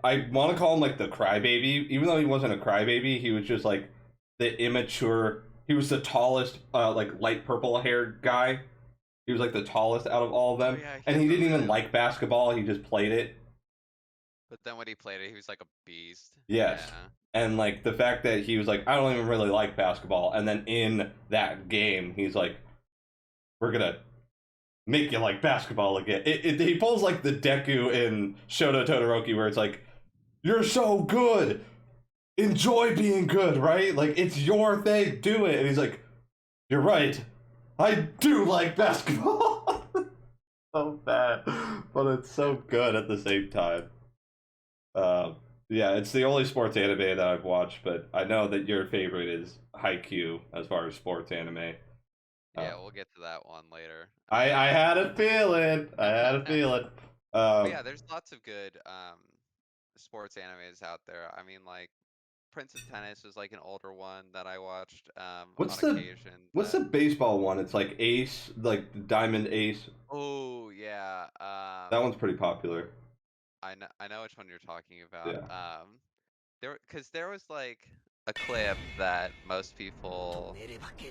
I want to call him like the crybaby, even though he wasn't a crybaby. He was just like the immature. He was the tallest, like light purple haired guy. He was like the tallest out of all of Oh them, yeah, he and has he a didn't even really. like basketball. He just played it. But then when he played it, he was like a beast. Yes. Yeah. And like the fact that he was like, I don't even really like basketball, and then in that game, he's like, we're gonna make you like basketball again. He pulls like the Deku in Shoto Todoroki, where it's like, you're so good. enjoy being good, right? Like, it's your thing, do it. And he's like, you're right. I do like basketball. So bad, but it's so good at the same time. Uh, yeah, it's the only sports anime that I've watched, but I know that your favorite is Haikyuu as far as sports anime. Uh, Yeah, we'll get to that one later. I had a feeling. I had a feeling. But Um, yeah, there's lots of good sports animes out there. I mean, like Prince of Tennis is like an older one that I watched what's on the occasion. what's the baseball one? It's like Ace, like the Diamond Ace. Oh yeah, That one's pretty popular. I know which one you're talking about. Yeah. Because there was like a clip that most people,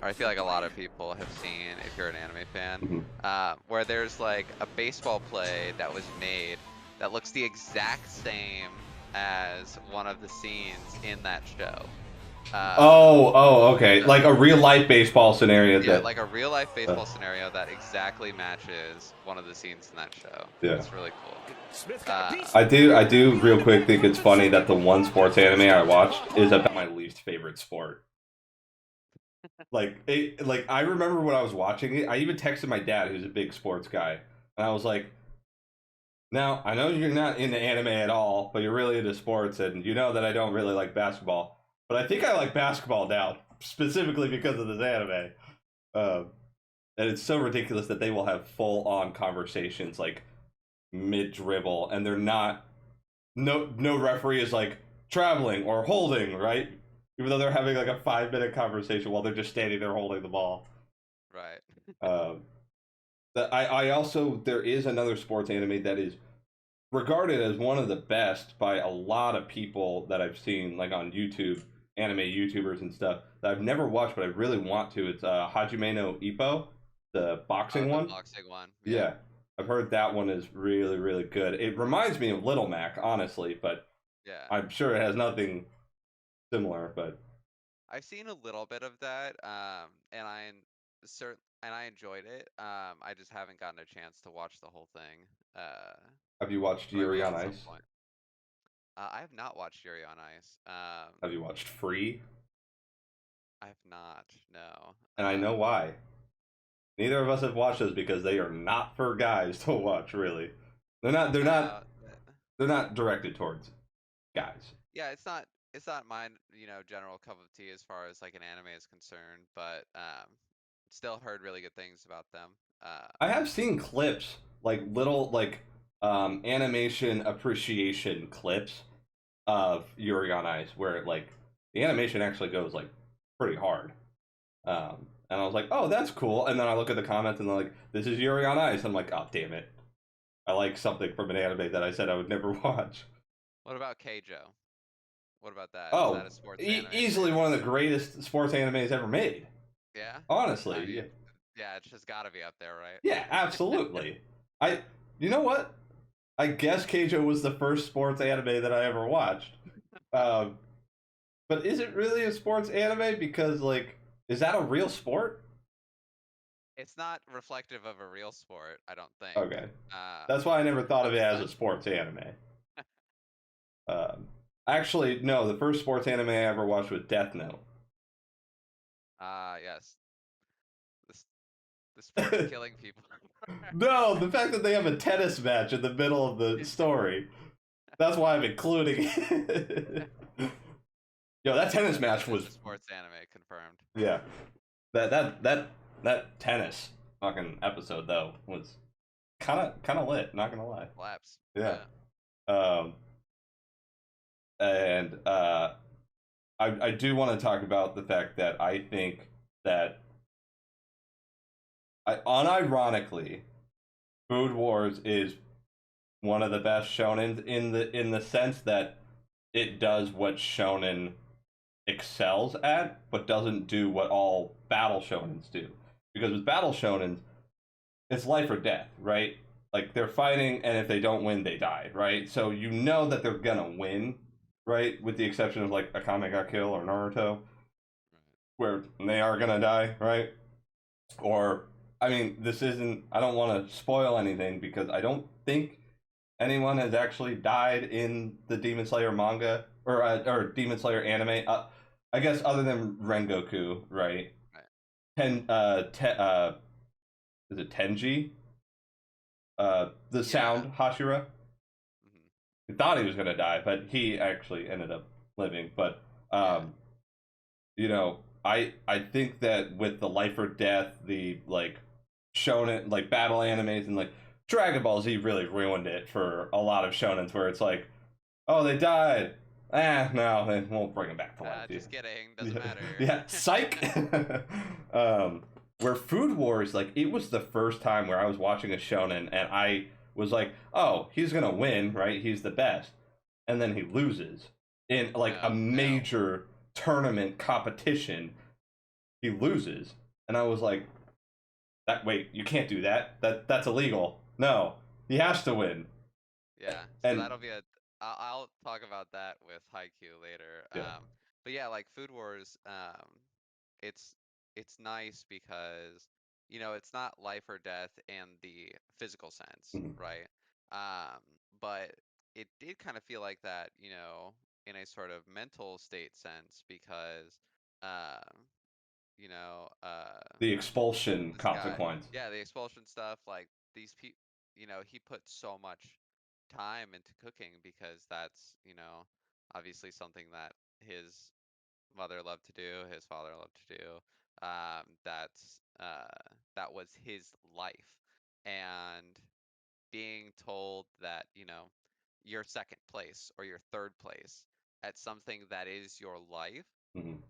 or I feel like a lot of people have seen if you're an anime fan, Mhm. where there's like a baseball play that was made that looks the exact same as one of the scenes in that show. Okay. So Like a real life baseball scenario yeah, that. like a real life Uh, baseball scenario that exactly matches one of the scenes in that show. yeah. It's really cool. I do real quick think it's funny that the one sports anime I watched is about my least favorite sport. Like I remember when I was watching it, I even texted my dad, who's a big sports guy, and I was like, "Now I know you're not into anime at all, but you're really into sports, and you know that I don't really like basketball, but I think I like basketball now, specifically because of this anime." Um, and it's so ridiculous that they will have full on conversations like mid dribble, and they're not. No referee is like traveling or holding, right? Even though they're having like a 5 minute conversation while they're just standing there holding the ball. Right. Um, I also there is another sports anime that is regarded as one of the best by a lot of people that I've seen like on YouTube, anime YouTubers and stuff that I've never watched, but I really want to. It's Hajime no Ippo, the Oh, boxing the one. boxing one. Yeah. Yeah, I've heard that one is really really good. It reminds me of Little Mac, honestly, but Yeah. I'm sure it has nothing similar. But I've seen a little bit of that, and I enjoyed it. I just haven't gotten a chance to watch the whole thing. have you watched But I Yuri will on at some Ice? point. I have not watched Yuri on Ice. Have you watched Free? I have not. No. And I know why. Neither of us have watched those because they are not for guys to watch. Really, they're not. They're not. No. They're not directed towards guys. Yeah, it's not my, general cup of tea as far as like an anime is concerned, but still heard really good things about them. I have seen clips, like little animation appreciation clips of Yuri on Ice, where like the animation actually goes like pretty hard. And I was like, oh, that's cool. And then I look at the comments and they're like, this is Yuri on Ice. I'm like, oh, damn it. I like something from an anime that I said I would never watch. What about Keijo? What about that? Is that Oh, a sports anime for easily you? one of the greatest sports animes ever made. Yeah? I Honestly, yeah, mean, yeah, it's just gotta be up there, right? yeah, absolutely. I, you know what? I guess Keijo was the first sports anime that I ever watched. Um, but is it really a sports anime? Because like, is that a real sport? It's not reflective of a real sport, I don't think. Okay, that's why I never thought of it as But a sports anime. Um, actually, no. The first sports anime I ever watched was Death Note. yes, this the sport of killing people. No, the fact that they have a tennis match in the middle of the story. That's why I'm including it. Yo, that tennis match That is was a sports anime confirmed. yeah. That tennis fucking episode though was kind of lit. Not gonna lie. Slaps. Yeah. Yeah. Um. And I do want to talk about the fact that I think that unironically, Food Wars is one of the best shonen in the sense that it does what shonen excels at, but doesn't do what all battle shonens do. Because with battle shonens, it's life or death, right? Like they're fighting, and if they don't win, they die, right? So you know that they're gonna win, right? With the exception of like Akame ga Kill or Naruto, where they are gonna die, right? Or I mean, this isn't. I don't want to spoil anything because I don't think anyone has actually died in the Demon Slayer manga or Demon Slayer anime. I guess other than Rengoku, right? Right. Is it Tenji? The Yeah. sound Hashira. Hmm. He thought he was gonna die, but he actually ended up living. But Yeah. I think that with the life or death, the like shonen like battle animes and like Dragon Ball Z really ruined it for a lot of shonens where it's like, oh, they died. No, then we'll bring them back to life. Just kidding. Doesn't Yeah, matter. yeah, psych. um, where Food Wars, like, it was the first time where I was watching a shonen and I was like, oh, he's gonna win, right? He's the best, and then he loses in like a Oh no. major tournament competition. He loses, and I was like, that wait, you can't do that. That's illegal. No, he has to win. Yeah, so And that'll be a. I'll talk about that with Haikyuu later. yeah, But yeah, like Food Wars, it's it's nice because it's not life or death in the physical sense, mhm, right? Um, but it did kind of feel like that, in a sort of mental state sense because, um, you know, uh, the expulsion this guy, consequence. yeah, the expulsion stuff, like these people, he put so much time into cooking because that's, obviously something that his mother loved to do, his father loved to do. That was his life. And being told that, you're second place or you're third place at something that is your life, Mhm.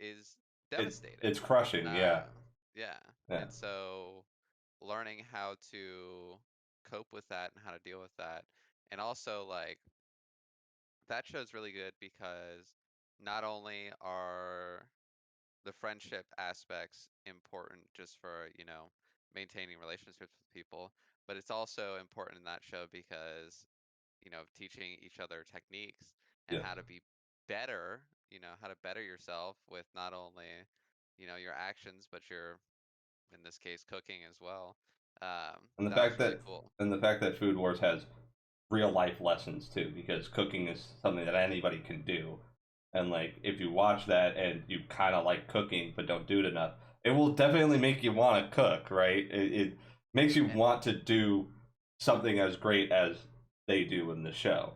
is It devastating. it's crushing. Yeah, Um, yeah. yeah. And so learning how to cope with that and how to deal with that. And also like that show's really good because not only are the friendship aspects important just for, maintaining relationships with people, but it's also important in that show because, teaching each other techniques and Yeah. how to be better, how to better yourself with not only, your actions, but your, in this case, cooking as well. And the That fact was really that cool. Food Wars has real life lessons too, because cooking is something that anybody can do. And like if you watch that and you kind of like cooking but don't do it enough, it will definitely make you want to cook, right? It makes you And want to do something as great as they do in the show.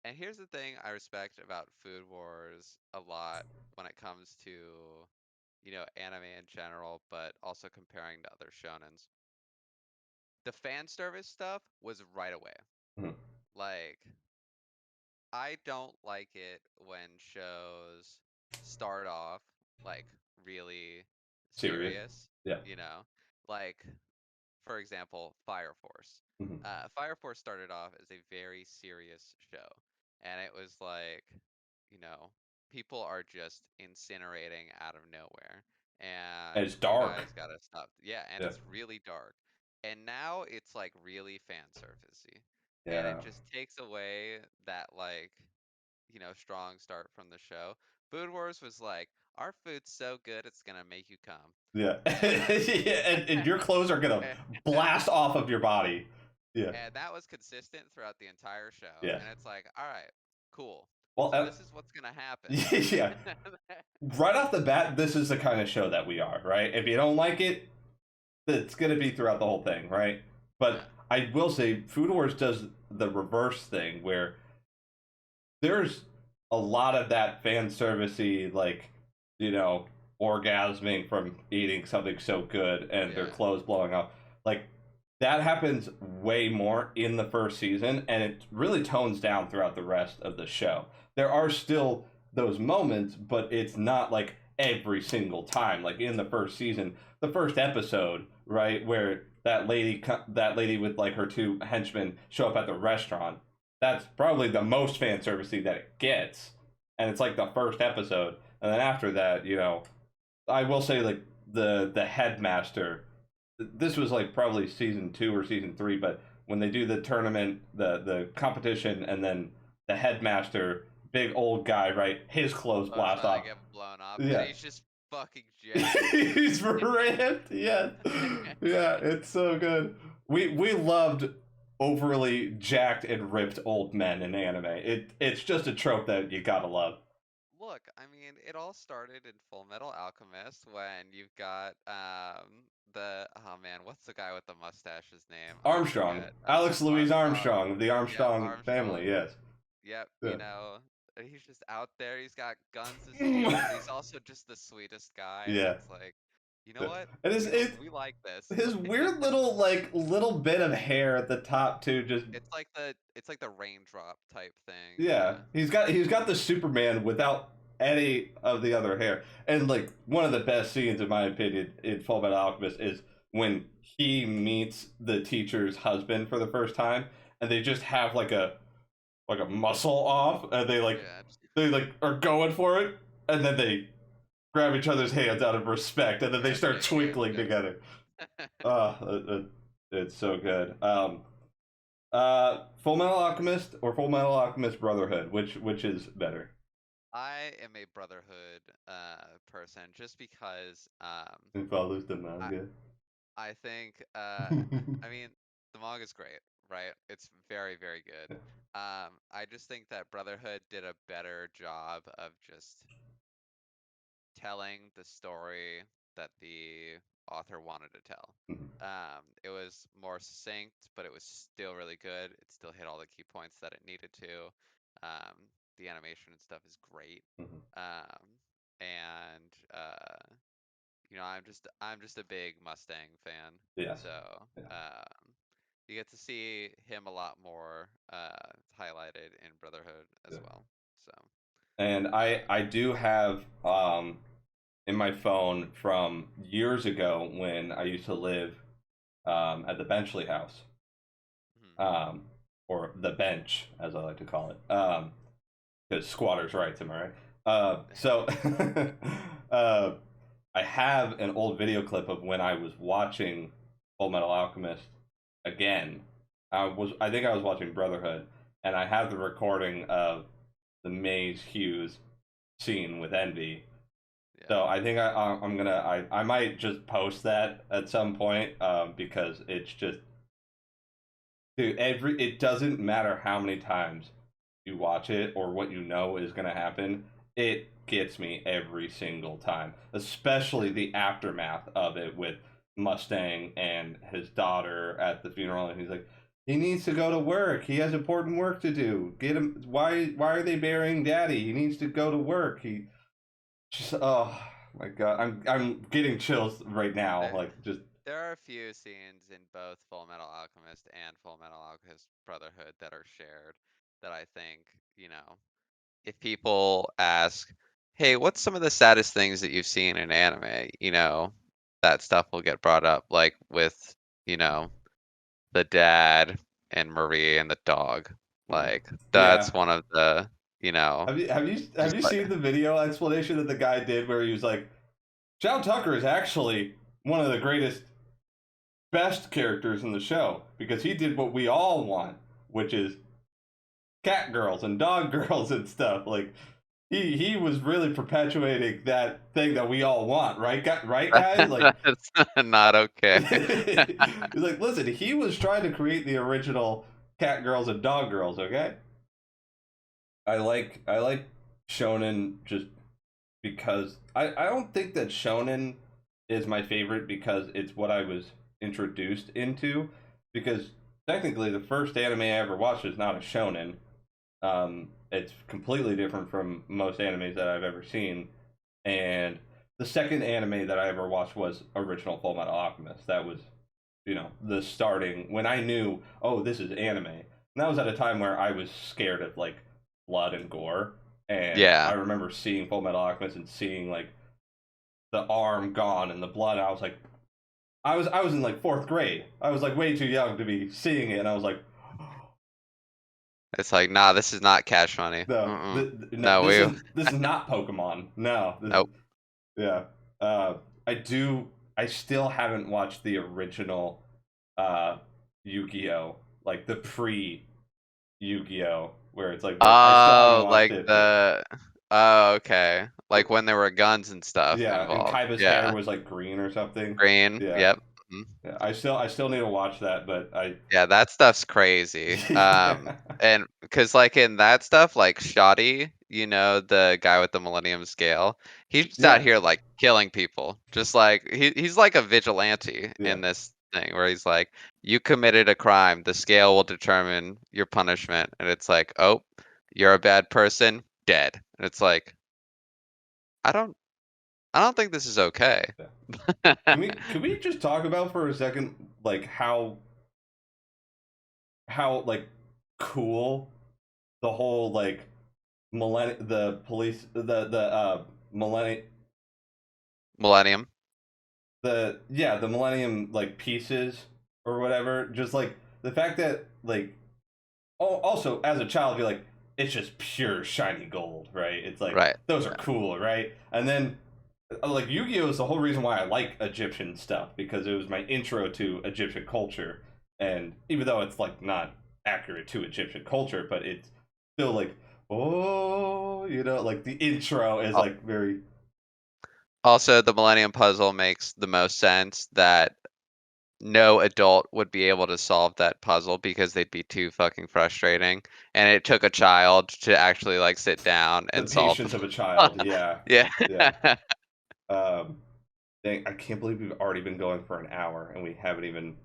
and here's the thing I respect about Food Wars a lot when it comes to, anime in general, but also comparing to other shonens. The fan service stuff was right away. Mhm. Like, I don't like it when shows start off like really Serious. serious, Yeah. you know? Like, for example, Fire Force. Hmm. Fire Force started off as a very serious show, and it was like, you know, people are just incinerating out of nowhere, And and it's you dark. guys gotta stop. Yeah, and Yeah. it's really dark. And now it's like really fan servicey, and it Yeah. just takes away that like, strong start from the show. Food Wars was like, our food's so good it's gonna make you come. Yeah. And Yeah, and your clothes are gonna blast off of your body. Yeah. and that was consistent throughout the entire show. Yeah. And it's like, all right, cool. Well, So this is what's gonna happen. yeah. Right off the bat, this is the kind of show that we are, right? If you don't like it, it's gonna be throughout the whole thing, right? But Yeah, I will say, Food Wars does the reverse thing where there's a lot of that fan servicey, like, you know, orgasming from eating something so good and their yeah, clothes blowing up. Like, that happens way more in the first season, and it really tones down throughout the rest of the show. There are still those moments, but it's not like every single time. Like in the first season, the first episode, right, where that lady with like her two henchmen show up at the restaurant, that's probably the most fan servicey that it gets, and it's like the first episode. And then after that, I will say like the headmaster. This was like probably season 2 or season 3, but when they do the tournament, the competition, and then the headmaster, big old guy, right? His clothes blast off. get blown off, and Yeah, he's just fucking jacked. he's ripped. Yeah, yeah, it's so good. We loved overly jacked and ripped old men in anime. It's just a trope that you gotta love. Look, I mean, it all started in Full Metal Alchemist when you've got the oh man, what's the guy with the mustache's name? I Armstrong, forget. Alex Louise Armstrong. Armstrong of the Yep, Armstrong Armstrong. family. Yes. Yep, Yeah. he's just out there. He's got guns as shield, but he's also just the sweetest guy, and Yeah. it's like, you know Yeah. what? And We like this. his weird little little bit of hair at the top too, just It's like the raindrop type thing. yeah. Yeah. He's got the Superman without any of the other hair. And like one of the best scenes in my opinion in Full Metal Alchemist is when he meets the teacher's husband for the first time and they just have like a muscle off and Yeah. they like are going for it and then they grab each other's hands out of respect and then they Yeah, start shake hands. twinkling Yep. together. It's so good. Full Metal Alchemist or Full Metal Alchemist Brotherhood? Which is better? I am a Brotherhood person just because It follows the I manga. I think I mean the manga's great, right? It's very, very good. I just think that Brotherhood did a better job of just telling the story that the author wanted to tell. It was more succinct, but it was still really good. It still hit all the key points that it needed to. The animation and stuff is great. Um, and I'm just a big Mustang fan. Yes. So Yeah. you get to see him a lot more highlighted in Brotherhood as Yeah. well. So And I do have in my phone from years ago when I used to live at the Benchley house, mhm. or the bench as I like to call it, because squatters' rights, am I right? So uh, I have an old video clip of when I was watching Full Metal Alchemist again. I think I was watching Brotherhood, and I have the recording of the Maze Hughes scene with Envy. Yeah. So I think I'm gonna I might just post that at some point because it's just dude, it doesn't matter how many times you watch it or what you know is gonna happen. It gets me every single time, especially the aftermath of it with Mustang and his daughter at the funeral, and he's like, he needs to go to work. He has important work to do. Get him. Why are they burying Daddy? He needs to go to work. He just oh my god, I'm getting chills right now. There, Like just there are a few scenes in both Full Metal Alchemist and Full Metal Alchemist Brotherhood that are shared that I think, if people ask, hey, what's some of the saddest things that you've seen in anime? That stuff will get brought up, like with, you know, the dad and Marie and the dog. Like, yeah. that's one of the, Have just you like, seen the video explanation that the guy did where he was like, Chow Tucker is actually one of the greatest, best characters in the show because he did what we all want, which is cat girls and dog girls and stuff. Like he was really perpetuating that thing that we all want, right? Right, guys? Like that's not okay. he's like, listen, he was trying to create the original cat girls and dog girls. Okay, I like shonen just because I don't think that shonen is my favorite because it's what I was introduced into. Because technically, the first anime I ever watched is not a shonen. It's completely different from most animes that I've ever seen. And the second anime that I ever watched was original Full Metal Alchemist. That was, the starting when I knew, oh, this is anime. And that was at a time where I was scared of like blood and gore. And I Yeah. remember seeing Full Metal Alchemist and seeing like the arm gone and the blood. I was like, I was in like fourth grade. I was like way too young to be seeing it, and I was like, It's like, nah, this is not Cash Money. no, Mm-mm. no, No, this is not Pokemon. No, nope. yeah. Uh, I do. I still haven't watched the original uh, Yu-Gi-Oh, like the pre Yu-Gi-Oh, where it's like I still haven't Oh, watched like it. oh, okay. Like when there were guns and stuff Yeah, and involved. Kaiba's hair Yeah. was like green or something. Green. Yeah, Yep. Mhm. Yeah, I still need to watch that, but I Yeah, that stuff's crazy. yeah, And because like in that stuff, like Shoddy, the guy with the Millennium Scale, he's just out yeah, here like killing people. Just like he's like a vigilante yeah, in this thing where he's like, you committed a crime, the scale will determine your punishment. And it's like, oh, you're a bad person, dead. And it's like, I don't I don't think this is okay. yeah. Can we just talk about for a second like how like cool the whole like the police the millennium Millennium. the millennium like pieces or whatever, just like the fact that like also as a child you're like it's just pure shiny gold, right? It's like Right. those are cool, right? And then like Yu-Gi-Oh is the whole reason why I like Egyptian stuff, because it was my intro to Egyptian culture. And even though it's like not accurate to Egyptian culture, but it's still like, oh, like the intro is Al- like very Also, the Millennium Puzzle makes the most sense that no adult would be able to solve that puzzle because they'd be too fucking frustrating. And it took a child to actually like sit down the and solve the patience of a child. puzzle. Yeah, Yeah. yeah. Um, dang, I can't believe we've already been going for an hour and we haven't even.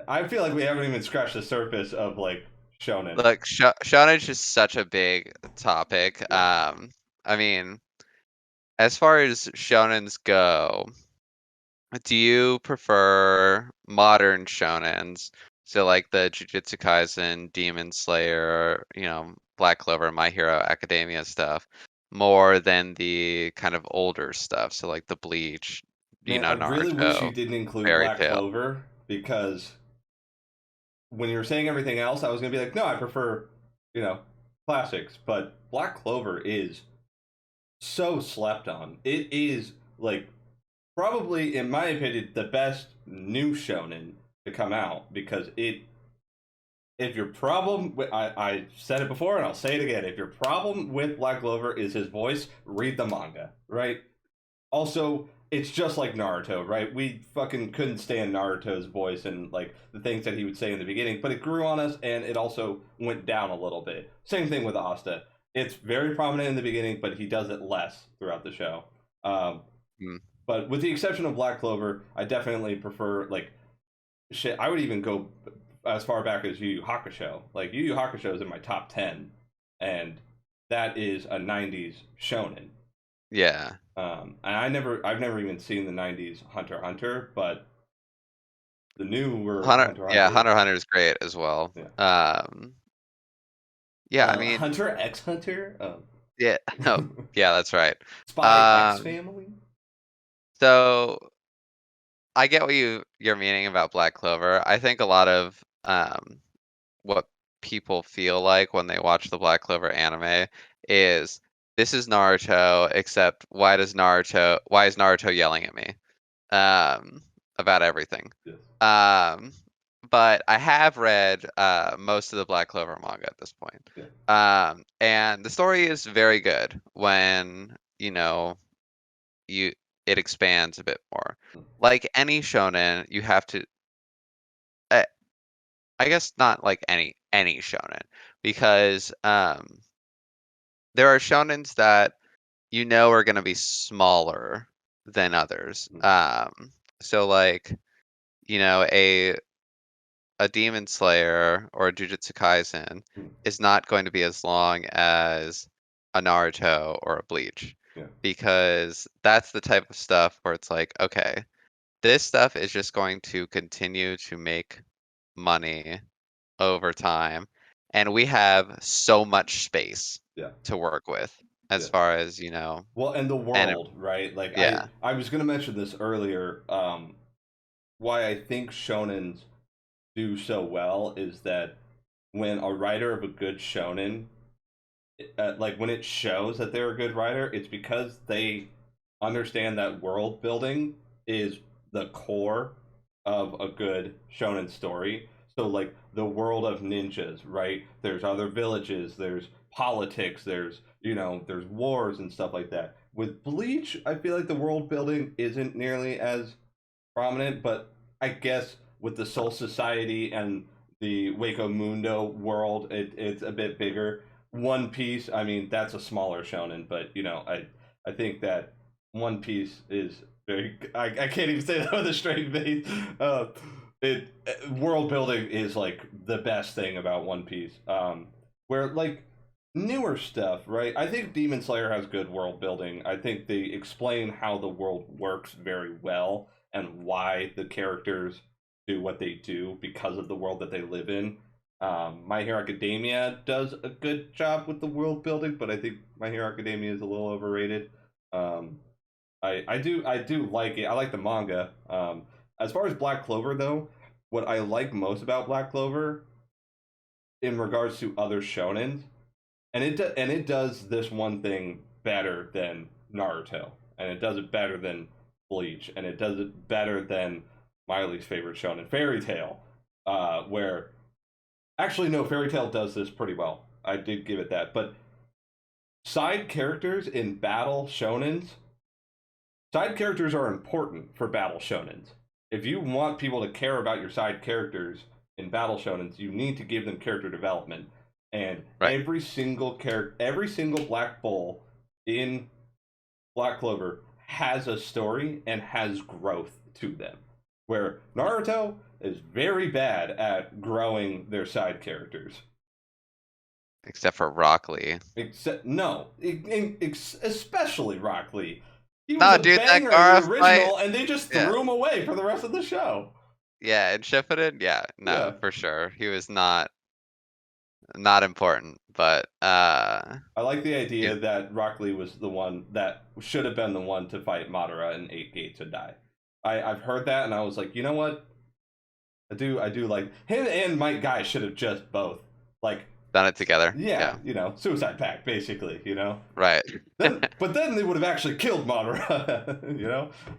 I feel like we haven't even scratched the surface of like shonen. Look, Shonen's just such a big topic. Yeah. I mean, as far as shonens go, do you prefer modern shonens? So like the Jujutsu Kaisen, Demon Slayer, Black Clover, My Hero Academia stuff, more than the kind of older stuff. So like the Bleach, Man, I really wish you Naruto, didn't include Fairy Black Tail. Clover, because when you were saying everything else, I was gonna be like, no, I prefer, you know, classics. But Black Clover is so slept on. It is like probably, in my opinion, the best new shonen to come out, because it. If your problem, I said it before and I'll say it again. If your problem with Black Clover is his voice, read the manga, right? Also, it's just like Naruto, right? We fucking couldn't stand Naruto's voice and like the things that he would say in the beginning, but it grew on us and it also went down a little bit. Same thing with Asta. It's very prominent in the beginning, but he does it less throughout the show. Um, Mm. but with the exception of Black Clover, I definitely prefer like shit. I would even go as far back as Yu Yu Hakusho. Like Yu Yu Hakusho is in my top 10, and that is a '90s shonen. Yeah. And I've never even seen the '90s Hunter x Hunter, but the newer Hunter, Hunter x yeah, Hunter, Hunter x Hunter is great as well. yeah, Yeah, I mean, Hunter X Hunter, yeah, no, yeah, that's right. Spy X Um, Family. so I get what you're meaning about Black Clover. I think a lot of what people feel like when they watch the Black Clover anime is this is Naruto, except why is Naruto yelling at me about everything? Yes, Um, but I have read most of the Black Clover manga at this point. yeah, And the story is very good when, you it expands a bit more. mm, Like any shonen, you have to uh, I guess not like any shonen, because there are shonens that are going to be smaller than others. mm, So like, a Demon Slayer or a Jujutsu Kaisen mm, is not going to be as long as a Naruto or a Bleach, yeah, because that's the type of stuff where it's like, okay, this stuff is just going to continue to make money over time, and we have so much space yeah, to work with as yeah. far as, Well, and the and world, right? Like yeah, I was gonna mention this earlier. Why I think shonens do so well is that when a writer of a good shonen, like when it shows that they're a good writer, it's because they understand that world building is the core of a good shonen story. So like the world of ninjas, right? There's other villages, there's politics, there's wars and stuff like that. With Bleach, I feel like the world building isn't nearly as prominent, but I guess with the Soul Society and the Waco Mundo world, it's a bit bigger. One Piece, I mean, that's a smaller shonen, but I think that One Piece is very. I can't even say that with a straight face. It world building is like the best thing about One Piece. Where like newer stuff, right? I think Demon Slayer has good world building. I think they explain how the world works very well and why the characters do what they do because of the world that they live in. My Hero Academia does a good job with the world building, but I think My Hero Academia is a little overrated. Um, I do like it. I like the manga. As far as Black Clover though, what I like most about Black Clover in regards to other shonens, and it does this one thing better than Naruto, and it does it better than Bleach, and it does it better than my least favorite shonen, Fairy Tail, where actually no, Fairy Tail does this pretty well. I did give it that, but side characters in battle shonens, side characters are important for battle shonens. If you want people to care about your side characters in battle shonens, you need to give them character development. And Right. every single Black Bull in Black Clover has a story and has growth to them. Where Naruto is very bad at growing their side characters. Except for Rock Lee. Except no, especially Rock Lee. He was No, a dude, that banger in the Gara fight. original, and they just Yeah. threw him away for the rest of the show. Yeah, and Shippuden, yeah, no, Yeah, for sure. He was not important, but I like the he, idea that Rock Lee was the one that should have been the one to fight Madara in Eight Gates and die. I've heard that, and I was like, you know what? I do like him and Mike Guy should have just both like done it together. yeah, Yeah, suicide pact basically. right. But then they would have actually killed Madara,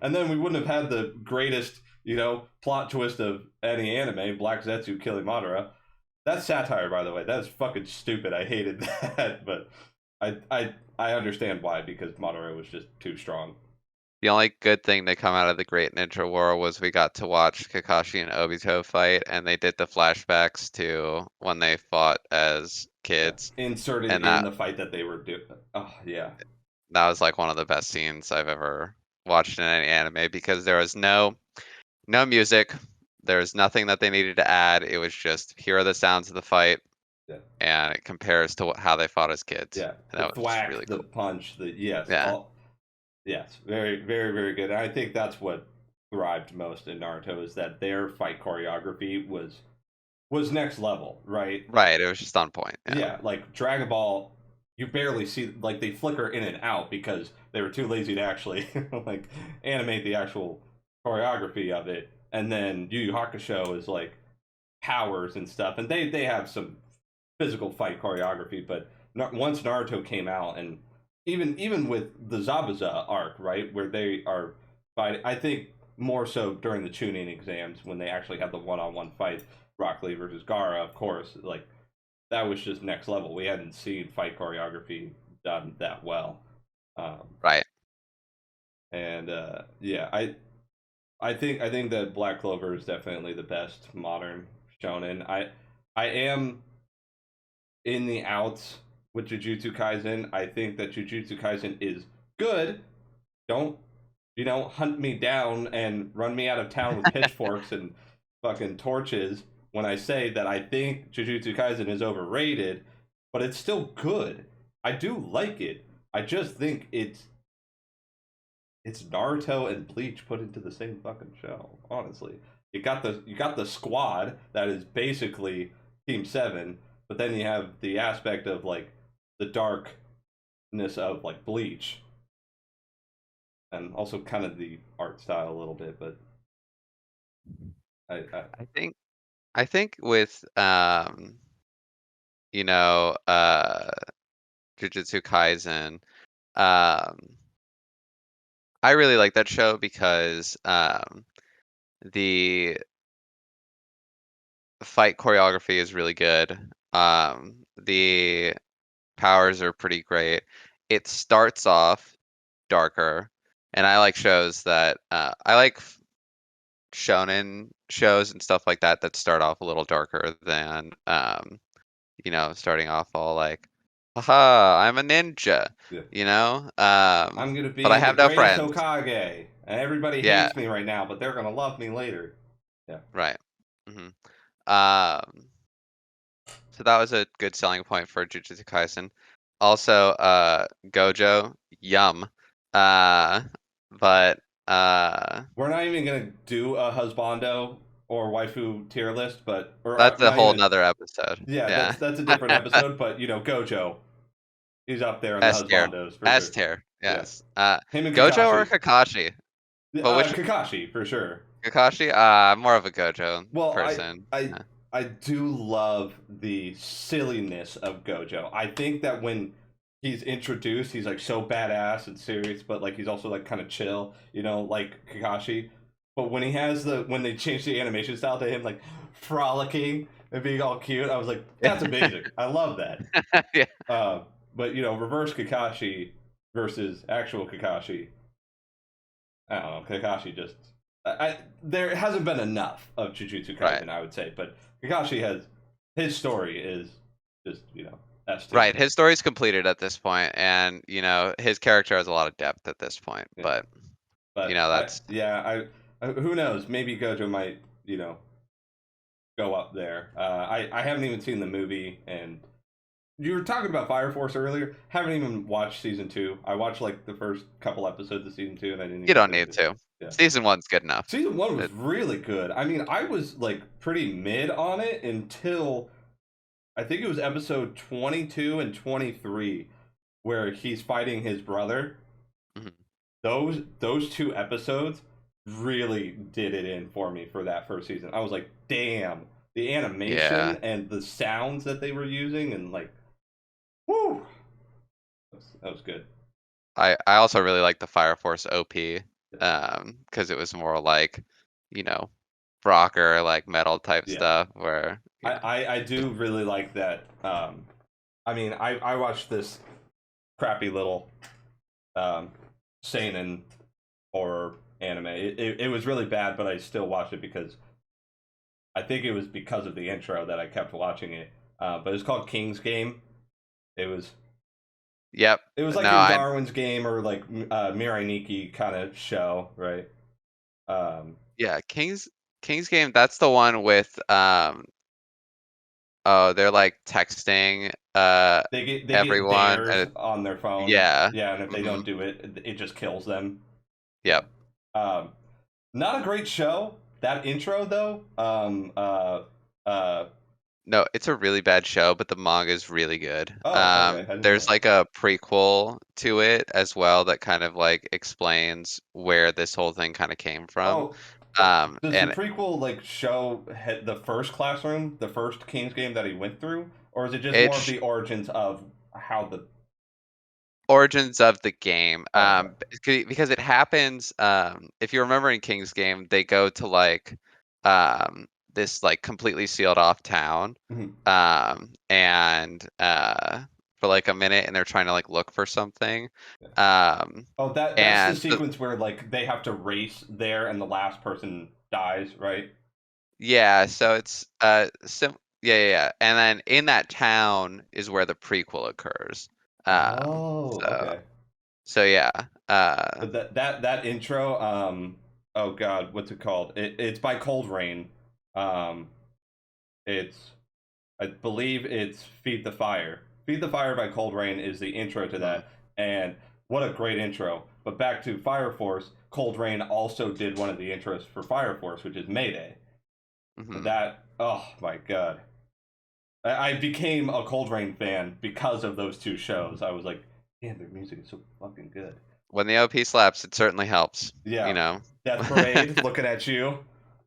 and then we wouldn't have had the greatest, plot twist of any anime, Black Zetsu killing Madara. That's satire, by the way. That's fucking stupid. I hated that, but I understand why, because Madara was just too strong. The only good thing to come out of the Great Ninja War was we got to watch Kakashi and Obito fight, and they did the flashbacks to when they fought as Yeah, kids, inserted and in that the fight that they were doing. Oh yeah, that was like one of the best scenes I've ever watched in any anime because there was no music, there was nothing that they needed to add. It was just here are the sounds of the fight, yeah, and it compares to how they fought as kids, yeah. and The that was just thwack, really the cool. punch, the yes, Yeah, all yes, very, very, very good. And I think that's what thrived most in Naruto is that their fight choreography was next level, right? right. It was just on point. Yeah, Yeah, like Dragon Ball, you barely see like they flicker in and out because they were too lazy to actually like animate the actual choreography of it. And then Yu Yu Hakusho is like powers and stuff, and they have some physical fight choreography. But once Naruto came out, and even with the Zabuza arc, right, where they are fighting, I think more so during the tuning exams when they actually had the one-on-one fight, Rock Lee versus Gara, of course, like that was just next level. We hadn't seen fight choreography done that well, um, right. and yeah, I think that Black Clover is definitely the best modern shonen. I am in the outs with Jujutsu Kaisen. I think that Jujutsu Kaisen is good. Don't hunt me down and run me out of town with pitchforks and fucking torches when I say that I think Jujutsu Kaisen is overrated, but it's still good. I do like it. I just think it's Naruto and Bleach put into the same fucking show. Honestly, you got the squad that is basically Team Seven, but then you have the aspect of like the darkness of like Bleach, and also kind of the art style a little bit. But I I think I think with you know, Jujutsu Kaisen, um, I really like that show because the fight choreography is really good. The powers are pretty great. It starts off darker, and I like shows that I like shonen shows and stuff like that that start off a little darker than starting off all like, haha, I'm a ninja, Yeah. you know? I'm gonna But I be the have no greatest friends. Hokage, and everybody Yeah, hates me right now, but they're gonna love me later. Yeah. right. hmm Um, so that was a good selling point for Jujutsu Kaisen. Also, Gojo, yum. Uh, but We're not even gonna do a husbando or waifu tier list, but or that's a not whole even. nother episode. Yeah, Yeah. that's a different episode, but Gojo, he's up there in the S tier. husbandos for S sure. tier. Yeah, Yes. him and Gojo or Kakashi. Kakashi? But which Kakashi for sure. Kakashi? I'm more of a Gojo Well, person. I Yeah. I do love the silliness of Gojo. I think that when he's introduced, he's like so badass and serious, but like he's also like kind of chill, like Kakashi. But when when they changed the animation style to him like frolicking and being all cute, I was like, that's amazing. I love that. Yeah. But reverse Kakashi versus actual Kakashi. I don't know. Kakashi just there hasn't been enough of Jujutsu Right. Kaisen, I would say, but Kakashi has his story is just S tier. Right. His story's completed at this point, and his character has a lot of depth at this point. Yeah, But but that's who knows? Maybe Gojo might go up there. I haven't even seen the movie, and you were talking about Fire Force earlier. Haven't even watched season 2. I watched like the first couple episodes of season 2, and I didn't you even don't finish need it. to. Yeah. Season 1's good enough. Season 1 was It, really good. I mean, I was like pretty mid on it until I think it was episode 22 and 23 where he's fighting his brother. mhm. Those two episodes really did it in for me for that first season. I was like, damn, the animation Yeah. and the sounds that they were using and like, whoo, that was good. I also really like the Fire Force OP, because it was more like, you know, rocker, like metal type Yeah, stuff where, I do really like that. I mean, I watched this crappy little seinen horror anime. It was really bad, but I still watched it because I think it was because of the intro that I kept watching it. But it's called King's Game. It was Yep. it was No, like in Darwin's Game or like Mirai Nikki kind of show, right? yeah, King's Game, that's the one with oh, they're like texting They get everyone dares and on their phone, yeah. yeah, and if they hmm don't do it, it just kills them. Yeah. Yep. Um, Not a great show. That intro though, uh, No, it's a really bad show, but the manga is really good. oh, okay, I didn't know There's that. like a prequel to it as well that kind of like explains where this whole thing kind of came from. Oh, does the And prequel like show the first classroom, the first King's Game that he went through, or is it just more of it's the origins of how the? origins of the game. Oh, okay. Because it happens. If you remember in King's Game, they go to like this like completely sealed off town, Mhm. and for like a minute, and they're trying to like look for something. Yeah. Um, Oh, that's the and the, sequence where like they have to race there, and the last person dies, right? yeah, so it's yeah. And then in that town is where the prequel occurs. Um, Oh, so okay. so yeah. But that intro, oh god, what's it called? It's by Cold Rain. Um, it's I believe it's Feed the Fire. Feed the Fire by Cold Rain is the intro to mhm, that, and what a great intro. But back to Fire Force, Cold Rain also did one of the intros for Fire Force, which is Mayday. mhm. That, oh my god. I became a Cold Rain fan because of those two shows. I was like, damn, their music is so fucking good. When the OP slaps, it certainly helps, you Yeah. know. Death Parade, looking at you.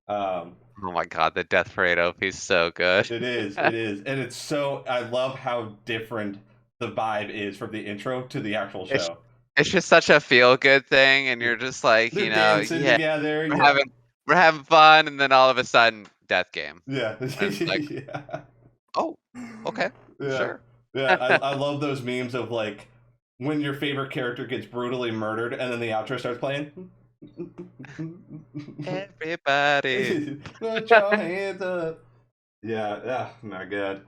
Um, Oh my god, the Death Parade OP is so good. it is. And it's so, I love how different the vibe is from the intro to the actual It's show. it's just such a feel good thing, and Yeah. you're just like, They're dancing yeah, together. we're Yeah. having we're having fun, and then all of a sudden, death game, Yeah. and it's like, Yeah. oh, okay, Yeah. sure. Yeah. I love those memes of like when your favorite character gets brutally murdered and then the outro starts playing. Everybody. Put your hands up. Yeah, my god.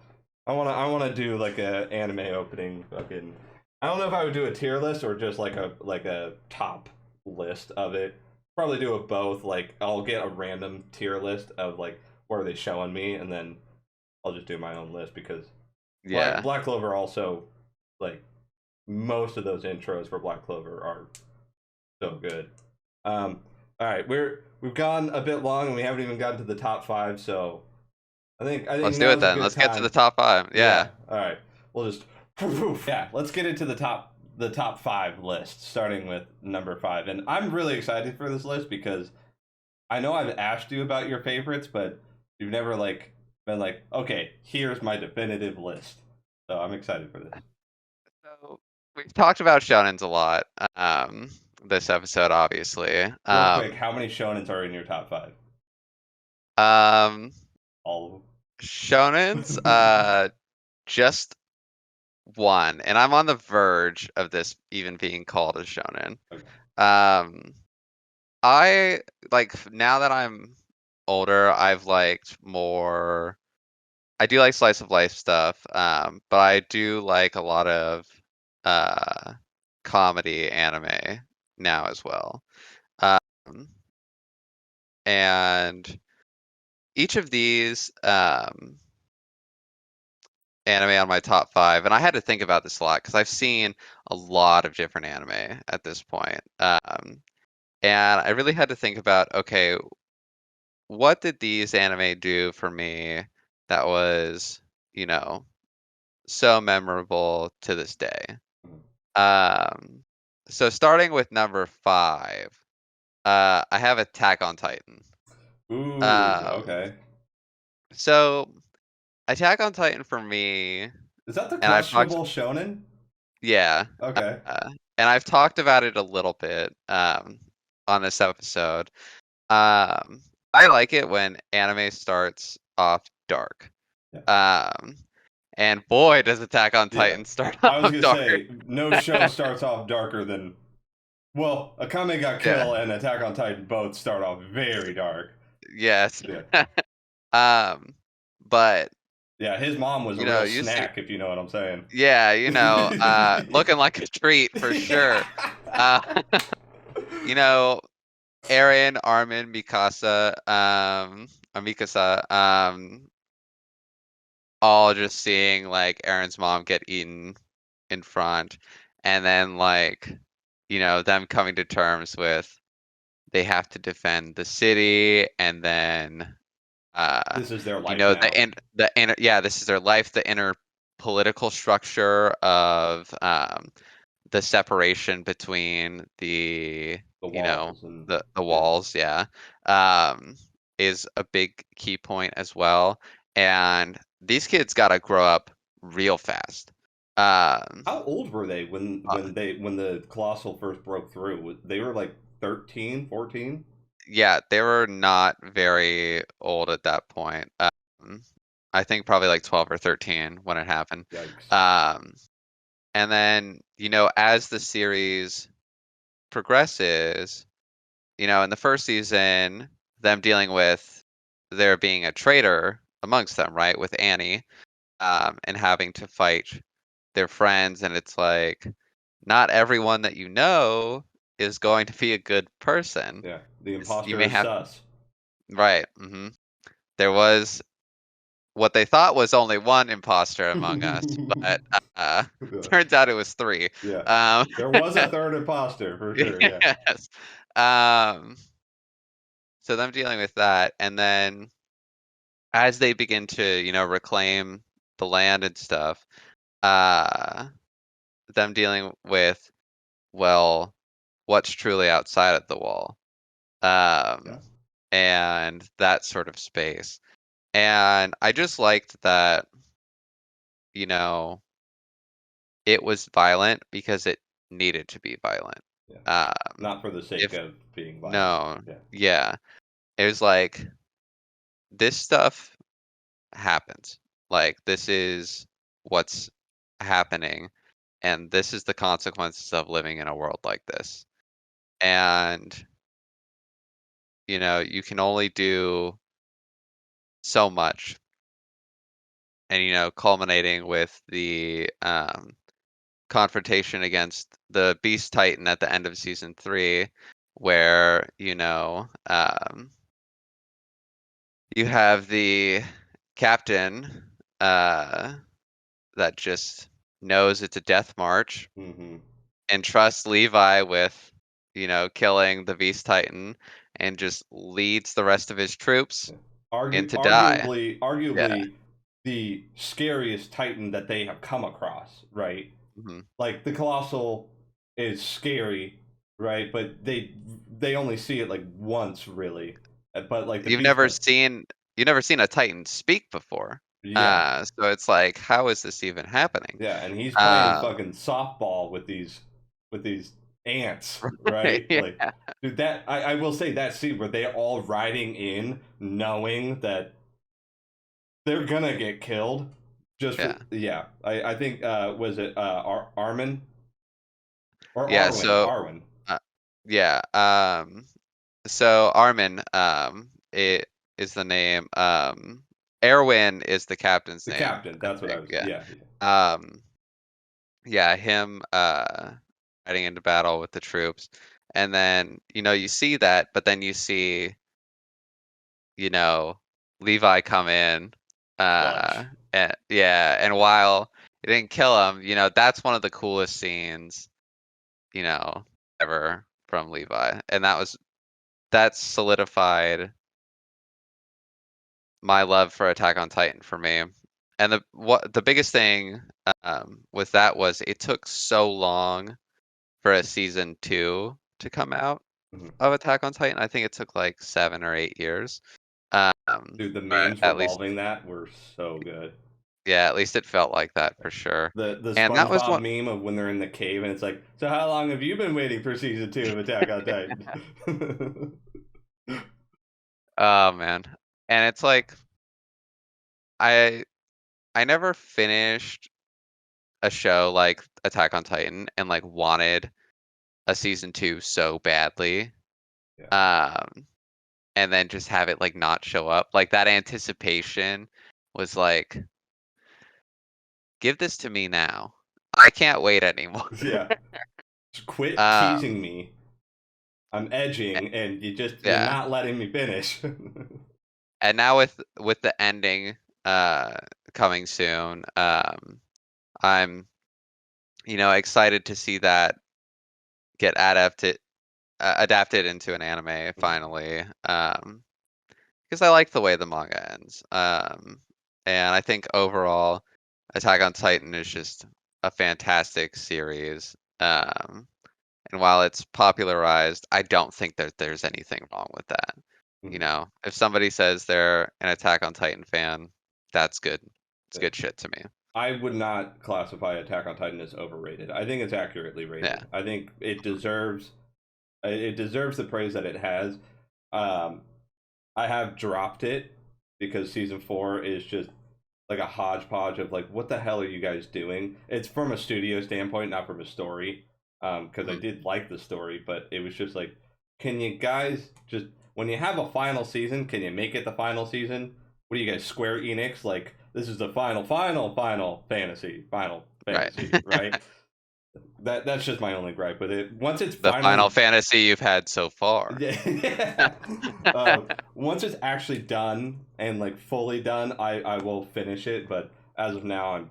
I wanna do like a anime opening fucking. I don't know if I would do a tier list or just like a top list of it. Probably do a both. Like I'll get a random tier list of like what are they showing me, and then I'll just do my own list because Yeah. Black Clover also like most of those intros for Black Clover are so good. All right, we've gone a bit long and we haven't even gotten to the top five, so I think Let's do it now's a then. good Let's get to the time. top five. Yeah. Yeah. All right. We'll just yeah. Let's get into the top five list, starting with number five. And I'm really excited for this list because I know I've asked you about your favorites, but you've never like been like, okay, here's my definitive list. So I'm excited for this. So we've talked about shonens a lot. Um, this episode, obviously. Real quick, how many shonens are in your top five? Um, All shonens, of them. just one, and I'm on the verge of this even being called a shonen. Okay. Um, I now that I'm older, I've liked more. I do like slice of life stuff, but I do like a lot of uh comedy anime now as well. Um, and each of these anime on my top five, and I had to think about this a lot because I've seen a lot of different anime at this point. And I really had to think about, okay, what did these anime do for me that was, you know, so memorable to this day? Um, so starting with number five, I have Attack on Titan. Ooh, Um, okay. so Attack on Titan for me, Is that the and I've talked, questionable shonen? yeah, Okay. and I've talked about it a little bit on this episode. Um, I like it when anime starts off dark. Yeah. Um, and boy, does Attack on Yeah. Titan start I was off gonna dark. say no show starts off darker than well, Akame got Yeah. Kill and Attack on Titan both start off very dark. Yes. Yeah. Um, but Yeah, his mom was a real you see, snack if you know what I'm saying. yeah, looking like a treat for sure. Uh, you know, Eren, Armin, Mikasa, all just seeing like Eren's mom get eaten in front, and then them coming to terms with they have to defend the city, and then This is their life now. the inner yeah, this is their life, the inner political structure of the separation between The walls and the yeah. walls, yeah, um, is a big key point as well. And these kids got to grow up real fast. Um, How old were they when uh, when the Colossal first broke through? They were like 13, 14? yeah, they were not very old at that point. I think probably like 12 or 13 when it happened. Yikes. Um, and then, as the series progresses, in the first season, them dealing with there being a traitor amongst them, right, with Annie, and having to fight their friends, and it's like not everyone that you know is going to be a good person. Yeah. The You imposter may is have sus. right. There was what they thought was only one imposter among us, but turns out it was three. Yeah. Um, There was a third imposter for sure, yeah. yes. Um, so them dealing with that, and then as they begin to, reclaim the land and stuff, uh, them dealing with, well, what's truly outside of the wall, Yeah. um, and that sort of space. And I just liked that, you know, it was violent because it needed to be violent. Yeah. Um, Not for the sake if of being violent. no, Yeah. yeah, it was like this stuff happens. Like this is what's happening, and this is the consequences of living in a world like this. And you can only do so much, and culminating with the confrontation against the Beast Titan at the end of season 3, where you have the captain uh, that just knows it's a death march Mm-hmm. and trusts Levi with, killing the Beast Titan and just leads the rest of his troops into die. Yeah. Arguably the scariest Titan that they have come across, right? hmm Like the Colossal is scary, right? But they only see it like once, really. But like the You've Beast never Titan, seen you've never seen a Titan speak before. yeah, So it's like, how is this even happening? yeah, and he's playing Um, fucking softball with these ants, right? yeah, Like, dude, that I will say that scene where they're all riding in, knowing that they're gonna get killed. Just for yeah, yeah, I think was it Armin or yeah. Arwen? So, Arwen, uh, yeah. So Armin, it is the name. Erwin is the captain's the name, captain. I That's what I think. was. Yeah. Yeah, yeah. Um, yeah. Him, heading into battle with the troops, and then you see that, but then you see you know, Levi come in. Clutch. And yeah, and while he didn't kill him, that's one of the coolest scenes, you know, ever from Levi. And that solidified my love for Attack on Titan for me. And the biggest thing with that was it took so long for a season 2 to come out Mhm. of Attack on Titan. I think it took like 7 or 8 years. Dude, the But memes at least revolving that were so good. Yeah, at least it felt like that for sure. The And that was SpongeBob one meme of when they're in the cave and it's like, so how long have you been waiting for season 2 of Attack on Titan? oh man. And it's like I I never finished a show like Attack on Titan and like wanted a season 2 so badly. Yeah, Um and then just have it like not show up. Like that anticipation was like, give this to me now. I can't wait anymore. yeah. Just quit um teasing me. I'm edging, and you're yeah. not letting me finish. And now with the ending uh coming soon, I'm excited to see that get adapted into an anime finally. Because I like the way the manga ends. And I think overall, Attack on Titan is just a fantastic series. And while it's popularized, I don't think that there's anything wrong with that. If somebody says they're an Attack on Titan fan, that's good. It's good shit to me. I would not classify Attack on Titan as overrated. I think it's accurately Yeah. rated. I think it deserves the praise that it has. Um, I have dropped it because season 4 is just like a hodgepodge of like, what the hell are you guys doing? It's from a studio standpoint, not from a story. Because I Mhm. did like the story, but it was just like, can you guys just when you have a final season, can you make it the final season? What are you guys, Square Enix? Like, this is the final Right. fantasy, right? That's just my only gripe with it. Once it's The Final finally Fantasy you've had so far. yeah. Once it's actually done and like fully done, I will finish it. But as of now,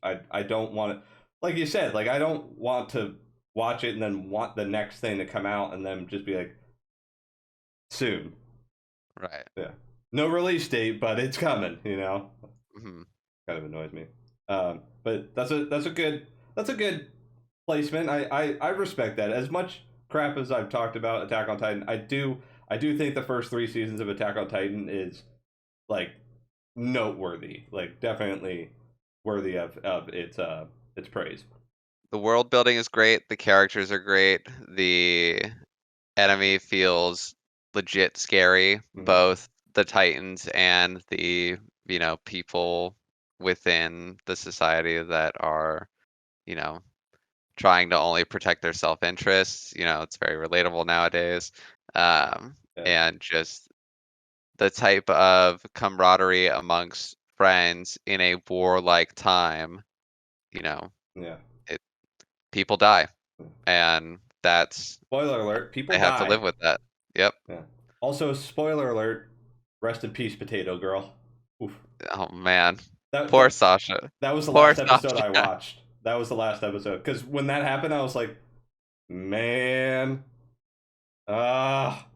I don't want to. Like you said, like I don't want to watch it and then want the next thing to come out and then just be like soon. Right. Yeah. No release date, but it's coming. Mhm. Kind of annoys me. But that's a good placement. I respect that. As much crap as I've talked about Attack on Titan, I do think the first 3 seasons of Attack on Titan is like noteworthy, like definitely worthy of its praise. The world building is great, the characters are great, the enemy feels legit scary, Mm-hmm. both the Titans and the, people within the society that are, you know, trying to only protect their self-interests. It's very relatable nowadays. Yeah. and just the type of camaraderie amongst friends in a warlike time, you know, Yeah. it people die, and that's Spoiler alert: people they have to die. live with that. Yep. Yeah. Also, spoiler alert: rest in peace, Potato Girl. Oof. Oh man, That poor that Sasha. that was the Poor last episode I Sasha. watched. That was the last episode because when that happened, I was like, man, ah,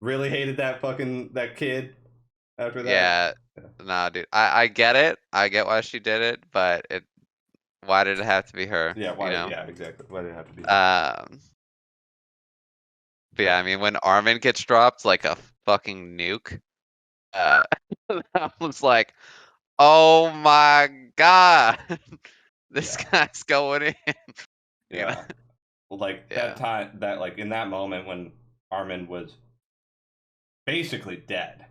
really hated that kid after that. Yeah. Nah, dude. I get it. I get why she did it, but why did it have to be her? Yeah. You Why? know? Yeah. Exactly. Why did it have to be her? Um, but yeah, I But mean, when Armin gets dropped like a fucking nuke, uh, I was like, oh my god, this yeah. guy's going in. You know? Yeah. Like that Yeah. time, that like in that moment when Armin was basically dead,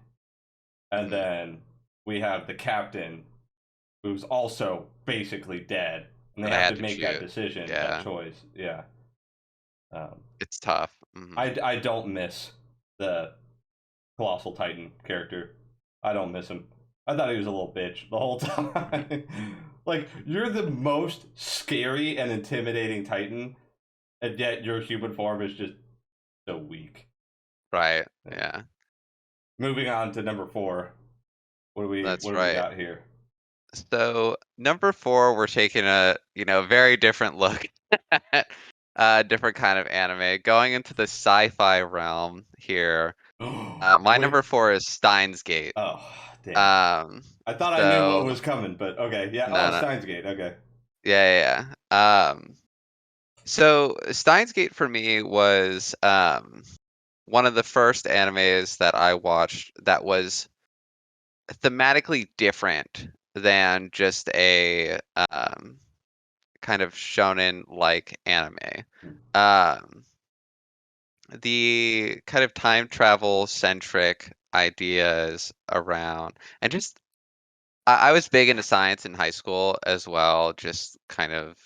and Mhm. then we have the captain who's also basically dead, and they But I have had to to make that choose. decision, that Yeah, choice. Yeah. Um, it's tough. I don't miss the Colossal Titan character. I don't miss him. I thought he was a little bitch the whole time. Like, you're the most scary and intimidating Titan, and yet your human form is just so weak. Right. Yeah. Yeah, Moving on to number 4. What that's do we right. got here? So number four, we're taking a very different look at a different kind of anime, going into the sci-fi realm here. My Wait. number four is Steins Gate. Oh, damn. Um, I thought I knew what so was coming, but okay. Yeah. Oh, no, no, Steins Gate. Okay. yeah, yeah, yeah. So Steins Gate for me was one of the first animes that I watched that was thematically different than just a kind of shonen like anime. Um, the kind of time travel centric ideas around, and just I was big into science in high school as well. Just kind of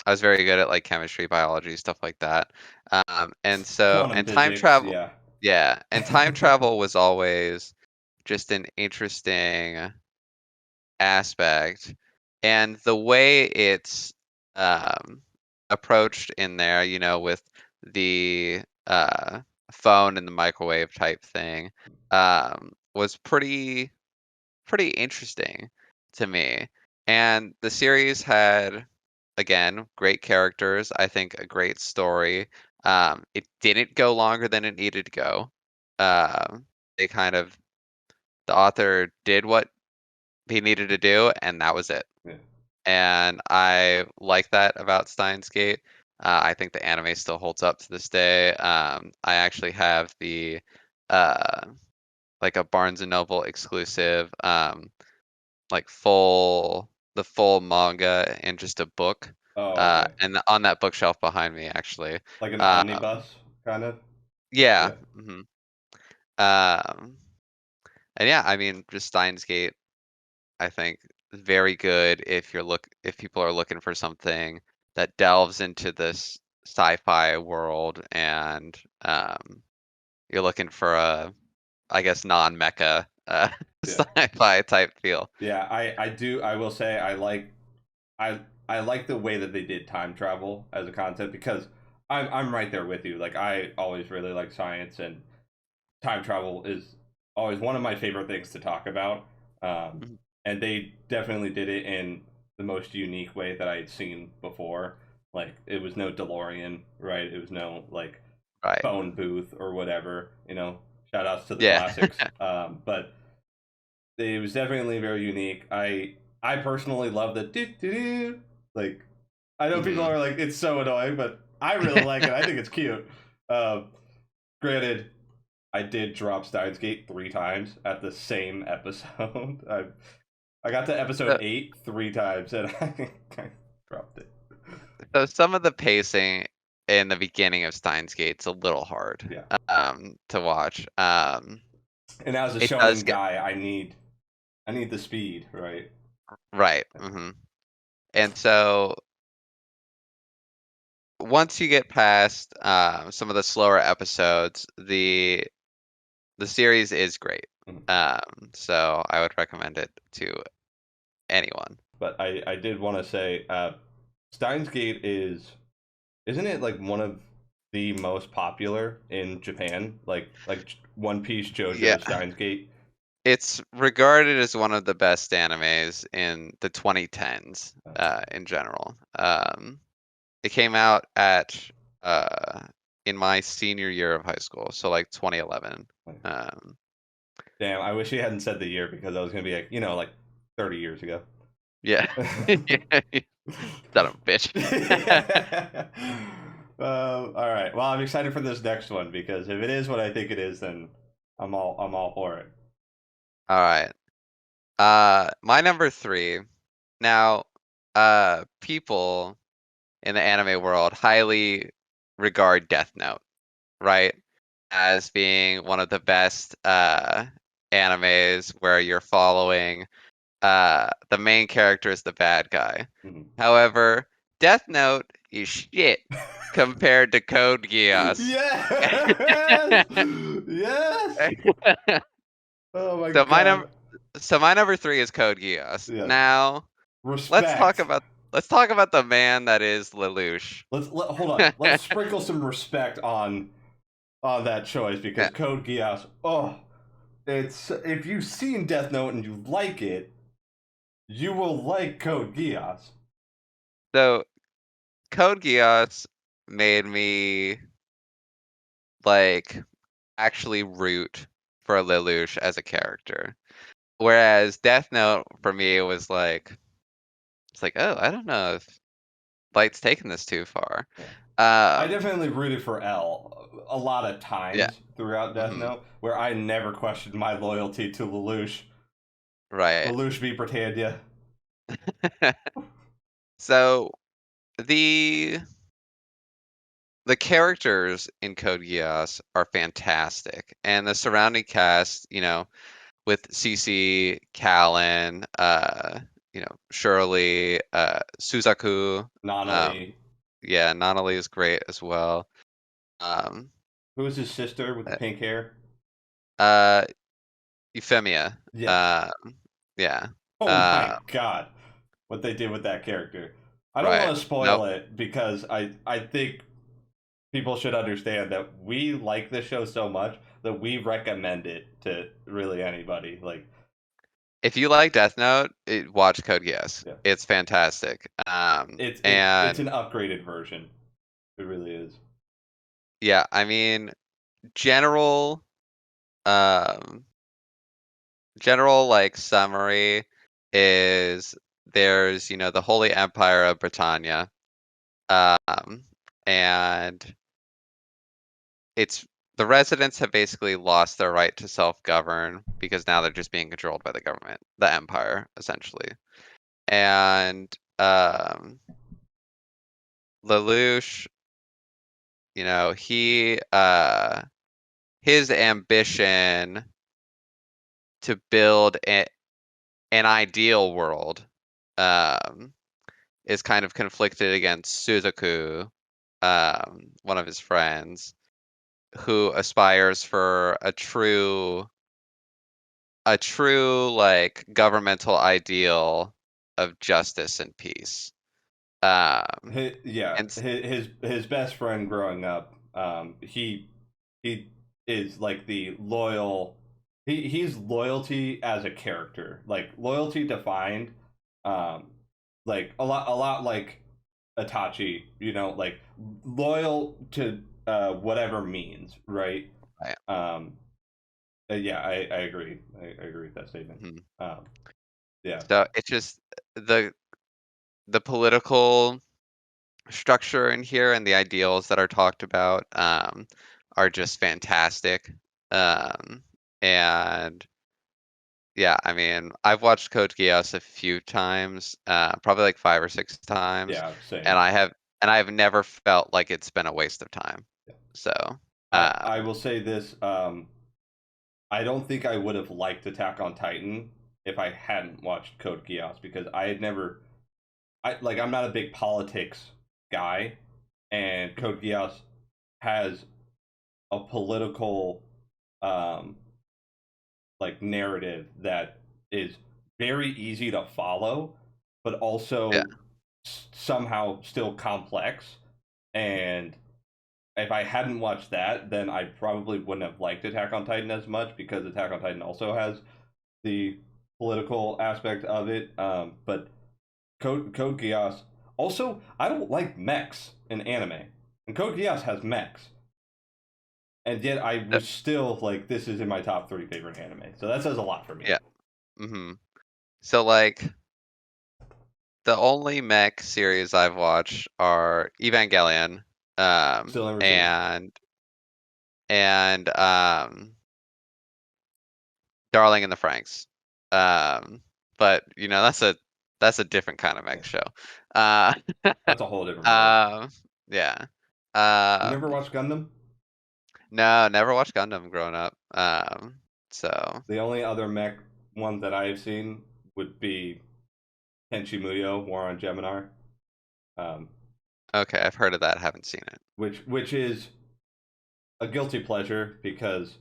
I was very good at like chemistry, biology, stuff like that. Quantum And time physics. travel, Yeah. yeah, and time travel was always just an interesting aspect, and the way it's approached in there, with the phone and the microwave type thing, was pretty interesting to me. And the series had, again, great characters. I think a great story. It didn't go longer than it needed to go. They kind of the author did what he needed to do, and that was it. Yeah. And I like that about Steins Gate. I think the anime still holds up to this day. I actually have uh, like a Barnes and Noble exclusive, like the full manga and just a book, Oh, okay. and on that bookshelf behind me, actually. Like an Um, omnibus, kind of. yeah. Yeah. Um, and yeah, I mean, just Steins Gate, I think very good if people are looking for something that delves into this sci-fi world, and you're looking for a, I guess, non-mecha Yeah. sci-fi type feel. Yeah. I do. I will say I I like the way that they did time travel as a concept because I'm right there with you. Like I always really like science, and time travel is always one of my favorite things to talk about. Um, Mhm. and they definitely did it in the most unique way that I had seen before. Like it was no DeLorean, right? It was no like Right. phone booth or whatever. Shout outs to the Yeah. classics. But it was definitely very unique. I personally love the do do do. Like I know people hmm are like it's so annoying, but I really like it. I think it's cute. Um, Granted, I did drop Steins Gate 3 times at the same episode. I got to episode So, 8 3 times and I dropped it. so some of the pacing in the beginning of Steins Gate's a little hard Yeah. to watch. And as a It does shonen get guy, I need the speed, right? right. And so once you get past some of the slower episodes, the series is great. Mhm. So I would recommend it to anyone. But I did want to say, Steins Gate isn't it like one of the most popular in Japan? Like One Piece, Yeah, JoJo, Steins Gate. it's regarded as one of the best animes in the 2010s, in general. It came out at uh, in my senior year of high school, so like 2011. Um, Damn, I wish he hadn't said the year because I was gonna be like, like 30 years ago. yeah, yeah, son of a bitch. All right. Well, I'm excited for this next one because if it is what I think it is, then I'm all for it. All right. My number three. Now, people in the anime world highly regard Death Note, right? As being one of the best animes where you're following the main character is the bad guy. Mhm. However, Death Note is shit compared to Code Geass. Yes, yes. Oh my so my number god. so my number three is Code Geass. Yes. Now let's talk Respect. about let's talk about the man that is Lelouch. Hold on. Let's sprinkle some respect on that choice Yeah. because Code Geass. Oh, it's if you've seen Death Note and you like it, you will like Code Geass. So Code Geass made me like actually root for Lelouch as a character. Whereas Death Note for me was like it's like, oh, I don't know if Light's taking this too far. Yeah. I Um, definitely rooted for L a lot of yeah, times throughout Death hmm Note, where I never questioned my loyalty to Lelouch. right. Lelouch v Britannia. So the the characters in Code Geass are fantastic, and the surrounding cast, with Cece, Callan, Shirley, Suzaku, um, Nonali. yeah, Nanali is great as well. Um, Who was his sister with the uh, pink hair? uh, Euphemia, Yes. yeah, Oh uh, my god. What they did with that character. I don't right. want to Nope. spoil it because I think people should understand that we like this show so much that we recommend it to really anybody. Like, If you like Death Note, watch Code Geass. yeah, It's fantastic. it's And an upgraded version. It really is. yeah, I mean, general, um, general like summary is there's the Holy Empire of Britannia, um, and it's the residents have basically lost their right to self-govern because now they're just being controlled by the government, the empire, essentially. And Lelouch, he his ambition to build an ideal world um, is kind of conflicted against Suzaku, one of his friends, who aspires for a true like governmental ideal of justice and peace. Yeah, And his best friend growing up, he is like the loyal. He's loyalty as a character, like loyalty defined, um, like a lot like Itachi, like loyal to whatever means, right? I, Um, yeah, I agree. I agree with that statement. mhm. Um, yeah, So it's just the political structure in here and the ideals that are talked about are just fantastic. Um, and yeah, I mean, I've watched Code Geass a few times, probably like 5 or 6 times, yeah, and same. I've never felt like it's been a waste of time. So, I um, will say this. I don't think I would have liked Attack on Titan if I hadn't watched Code Geass because I had never. I'm not a big politics guy, and Code Geass has a political um, like narrative that is very easy to follow, but Yeah. also somehow still complex. And if I hadn't watched that, then I probably wouldn't have liked Attack on Titan as much because Attack on Titan also has the political aspect of it. But Code Geass also, I don't like mechs in anime, and Code Geass has mechs, and yet I Uh, was still like, this is in my top three favorite anime. So that says a lot for me. yeah. Hmm. So like the only mech series I've watched are Evangelion, Still never seen it. and and Darling in the Franxx. But that's a different kind of Yeah, mech show. Uh, that's a whole different world. um, yeah. You never Um, watched Gundam? no, never watched Gundam growing up. So The only other mech one that I have seen would be Tenchi Muyo, War on Gemini, um, okay, I've heard of that, haven't seen it. which is a guilty pleasure because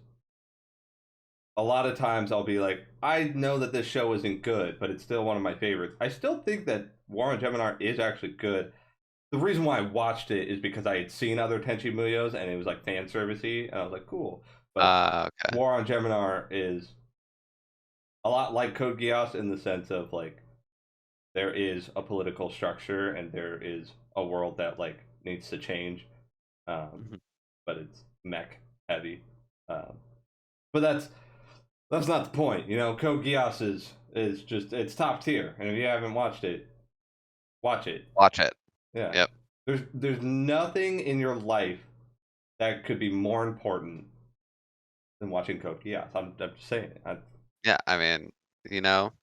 a lot of times I'll be like, I know that this show isn't good, but it's still one of my favorites. I still think that War on Gemini is actually good. The reason why I watched it is because I had seen other Tenchi Muyos and it was like fan servicey, and I was like, cool. But Okay. War on Gemini is a lot like Code Geass in the sense of like there is a political structure and there is a world that like needs to change, um, Mhm. but it's mech heavy. Um, but that's not the point. You know, Code Geass is just it's top tier, and if you haven't watched it, watch it. Watch it. Yeah, Yep. there's nothing in your life that could be more important than watching Code Geass. I'm just saying it. Yeah, I mean, you know,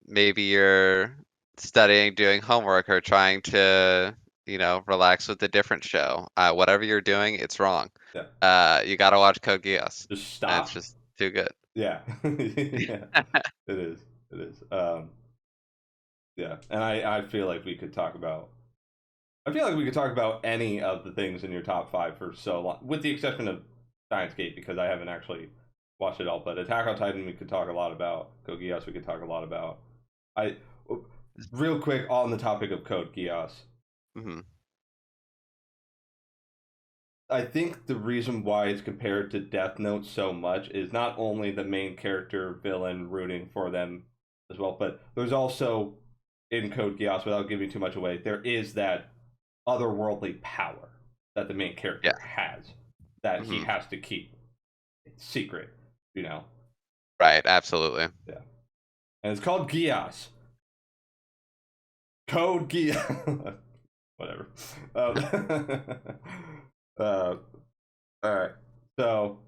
maybe you're studying, doing homework, or trying to, relax with a different show. Whatever you're doing, it's wrong. Yeah, You gotta watch Code Geass. just And it's stop. just too good. Yeah, yeah, it is. It is. Yeah, and I feel like we could talk about. I feel like we could talk about any of the things in your top five for so long, with the exception of Science Gate, because I haven't actually watched it all. But Attack on Titan, we could talk a lot about. Code Geass, we could talk a lot about. I real quick on the topic of Code Geass. Hmm. I think the reason why it's compared to Death Note so much is not only the main character villain rooting for them as well, but there's also in Code Geass, without giving too much away, there is that otherworldly power that the main Yeah. character has that he Hmm. has to keep secret, you know? Right. Absolutely. Yeah. And it's called Geass. Code Geass. Whatever. uh, all right. So,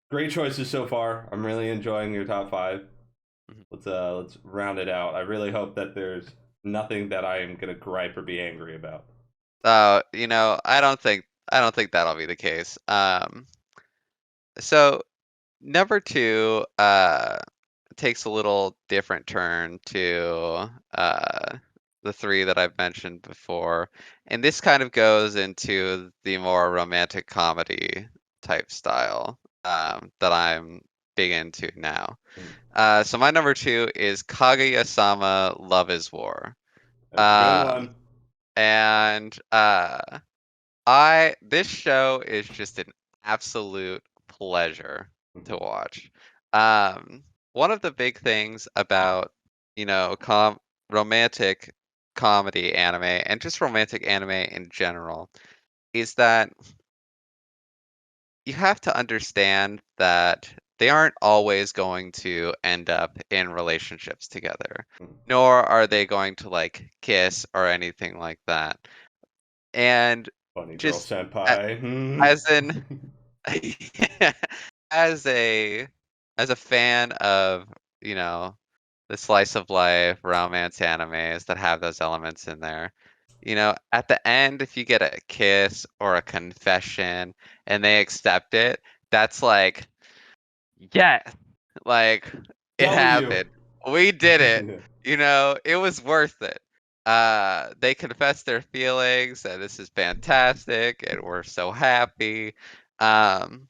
great choices so far. I'm really enjoying your top five. Mhm. Let's round it out. I really hope that there's nothing that I am gonna gripe or be angry about. I don't think that'll be the case. So number two, takes a little different turn to the three that I've mentioned before. And this kind of goes into the more romantic comedy type style that I'm big into now. Mm, So my number two is Kaguya-sama Love is War. that's a good Um, one. and this show is just an absolute pleasure to watch. Um, One of the big things about, romantic comedy anime and just romantic anime in general is that you have to understand that they aren't always going to end up in relationships together, Mm, nor are they going to like kiss or anything like that. And Funny girl just a- senpai. as in as a as a fan of, you know, the slice of life romance animes that have those elements in there, at the end, if you get a kiss or a confession and they accept it, that's like, yes, like it W. happened. We did it. Yeah. It was worth it. They confess their feelings, and this is fantastic, and we're so happy. Um,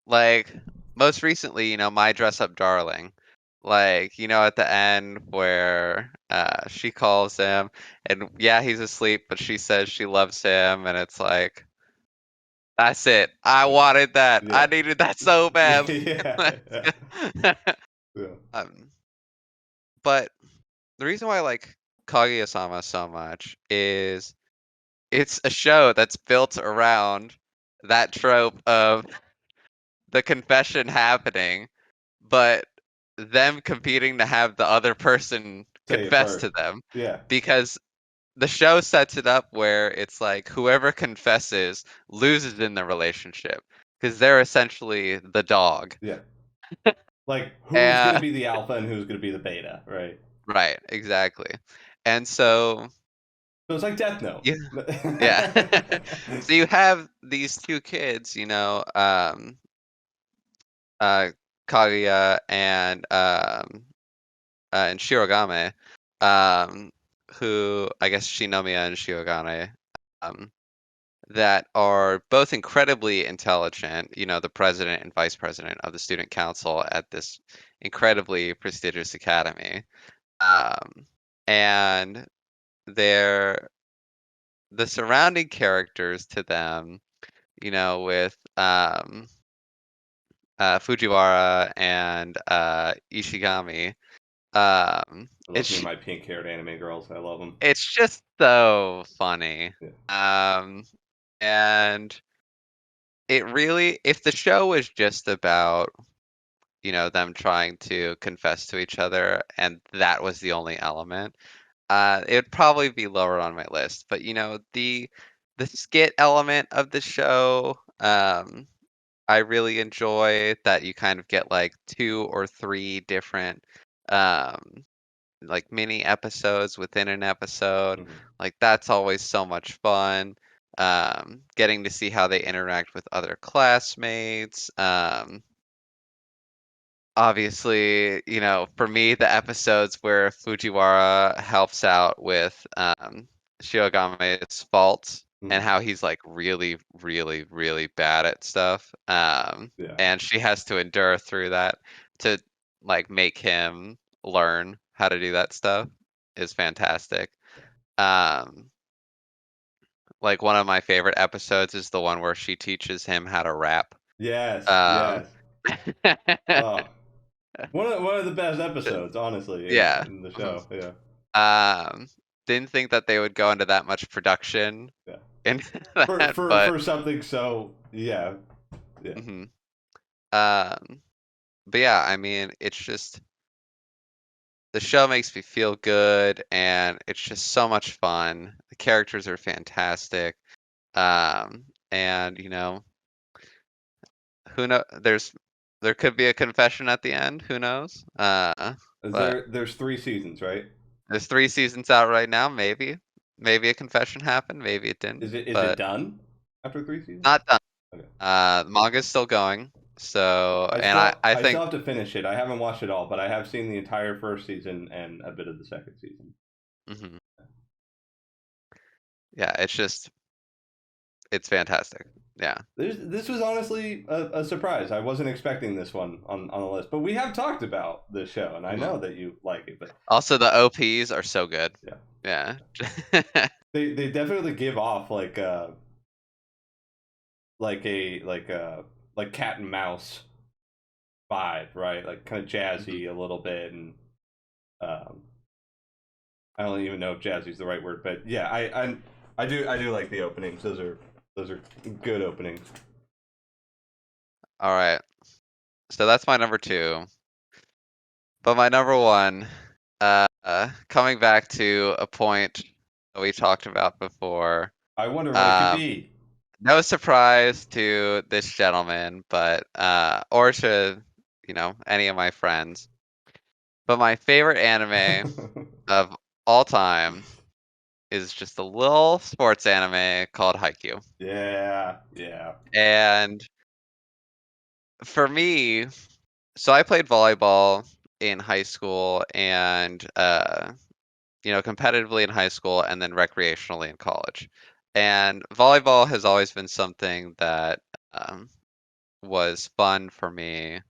like most recently, My Dress Up Darling. Like, at the end where she calls him and yeah, he's asleep, but she says she loves him and it's like that's it. I Yeah. wanted that. I Yeah. needed that so bad. Yeah. Yeah. Yeah. um, but the reason why I like Kaguya-sama so much is it's a show that's built around that trope of the confession happening, but them competing to have the other person Say it confess to first. them Yeah. because the show sets it up where it's like whoever confesses loses in the relationship because they're essentially the dog. Yeah. Like who's gonna And be the alpha and who's gonna be the beta, right? right, exactly. And so So it's like Death Note. you yeah. So you have these two kids, uh Kaguya and Shirogane, um, who I guess Shinomiya and Shirogane, um, that are both incredibly intelligent, the president and vice president of the student council at this incredibly prestigious academy. Um, and they're the surrounding characters to them, with Fujiwara and Ishigami. I love me It's my pink haired anime girls. I love them. It's just so funny. Yeah. Um, and it really, if the show was just about, them trying to confess to each other and that was the only element, it'd probably be lower on my list. But, the skit element of the show, I really enjoy that you kind of get like two or three different, um, like mini episodes within an episode. Hmm. Like that's always so much fun. Getting to see how they interact with other classmates. Obviously, for me, the episodes where Fujiwara helps out with Shiogame's faults and Hmm. how he's like really, really, really bad at stuff. Yeah. And she has to endure through that to like make him learn how to do that stuff is fantastic. Um, like one of my favorite episodes is the one where she teaches him how to rap. Yes. Um, Yes. Oh, one of the best episodes, honestly, yeah. in the Mhm. show. Yeah. Um, didn't think that they would go into that much production Yeah. in For that, for but for something so yeah. Yeah. mhm. Um, but yeah, I mean, it's just the show makes me feel good, and it's just so much fun. The characters are fantastic. And who know? There could be a confession at the end. Who knows? But There's 3 seasons, right? there's 3 seasons out right now. Maybe a confession happened. Maybe it didn't. Is it But done after 3 seasons? not done. Okay. The manga's still going. So, I and I still I I still think have to finish it. I haven't watched it all, but I have seen the entire first season and a bit of the second season. mhm. Yeah, it's fantastic. Yeah. This was honestly a surprise. I wasn't expecting this one on the list, but we have talked about this show, and I Mhm. know that you like it. But Also, the OPs are so good. yeah, Yeah. they definitely give off like cat and mouse vibe, right? Like kind of Mhm. jazzy a little bit, and um, I don't even know if jazzy is the right word, but yeah, I do like the openings. Those are good openings. All right. So that's my number two. But my number one, coming back to a point that we talked about before. I wonder what it could Um, be. no surprise to this gentleman, but or to any of my friends. But my favorite anime of all time is just a little sports anime called Haikyuu. Yeah, yeah. And for me, so I played volleyball in high school and competitively in high school and then recreationally in college. And volleyball has always been something that um, was fun for me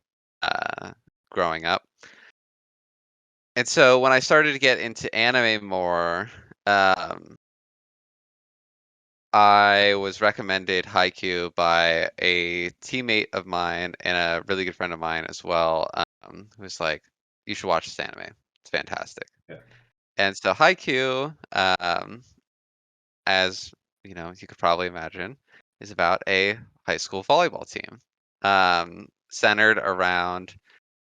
uh, growing up. And so when I started to get into anime more, um, I was recommended Haikyuu by a teammate of mine and a really good friend of mine as well, who was like, "You should watch this anime. It's fantastic." Yeah. And so Haikyuu, as you could probably imagine, is about a high school volleyball team, centered around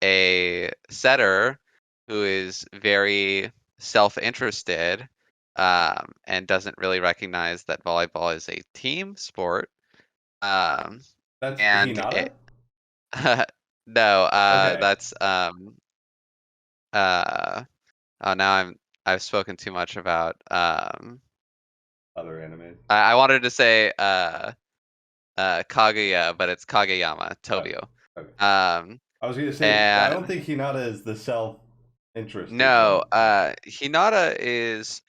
a setter who is very self-interested, and doesn't really recognize that volleyball is a team sport. Um, That's and Hinata? it, no, Okay. that's uh, oh, now I've spoken too much about Other animes. I wanted to say Kaguya, but it's Kageyama, Okay. Tobio. Okay. Um, I was gonna say I don't and think Hinata is the self-interested no, one. Yeah. Hinata is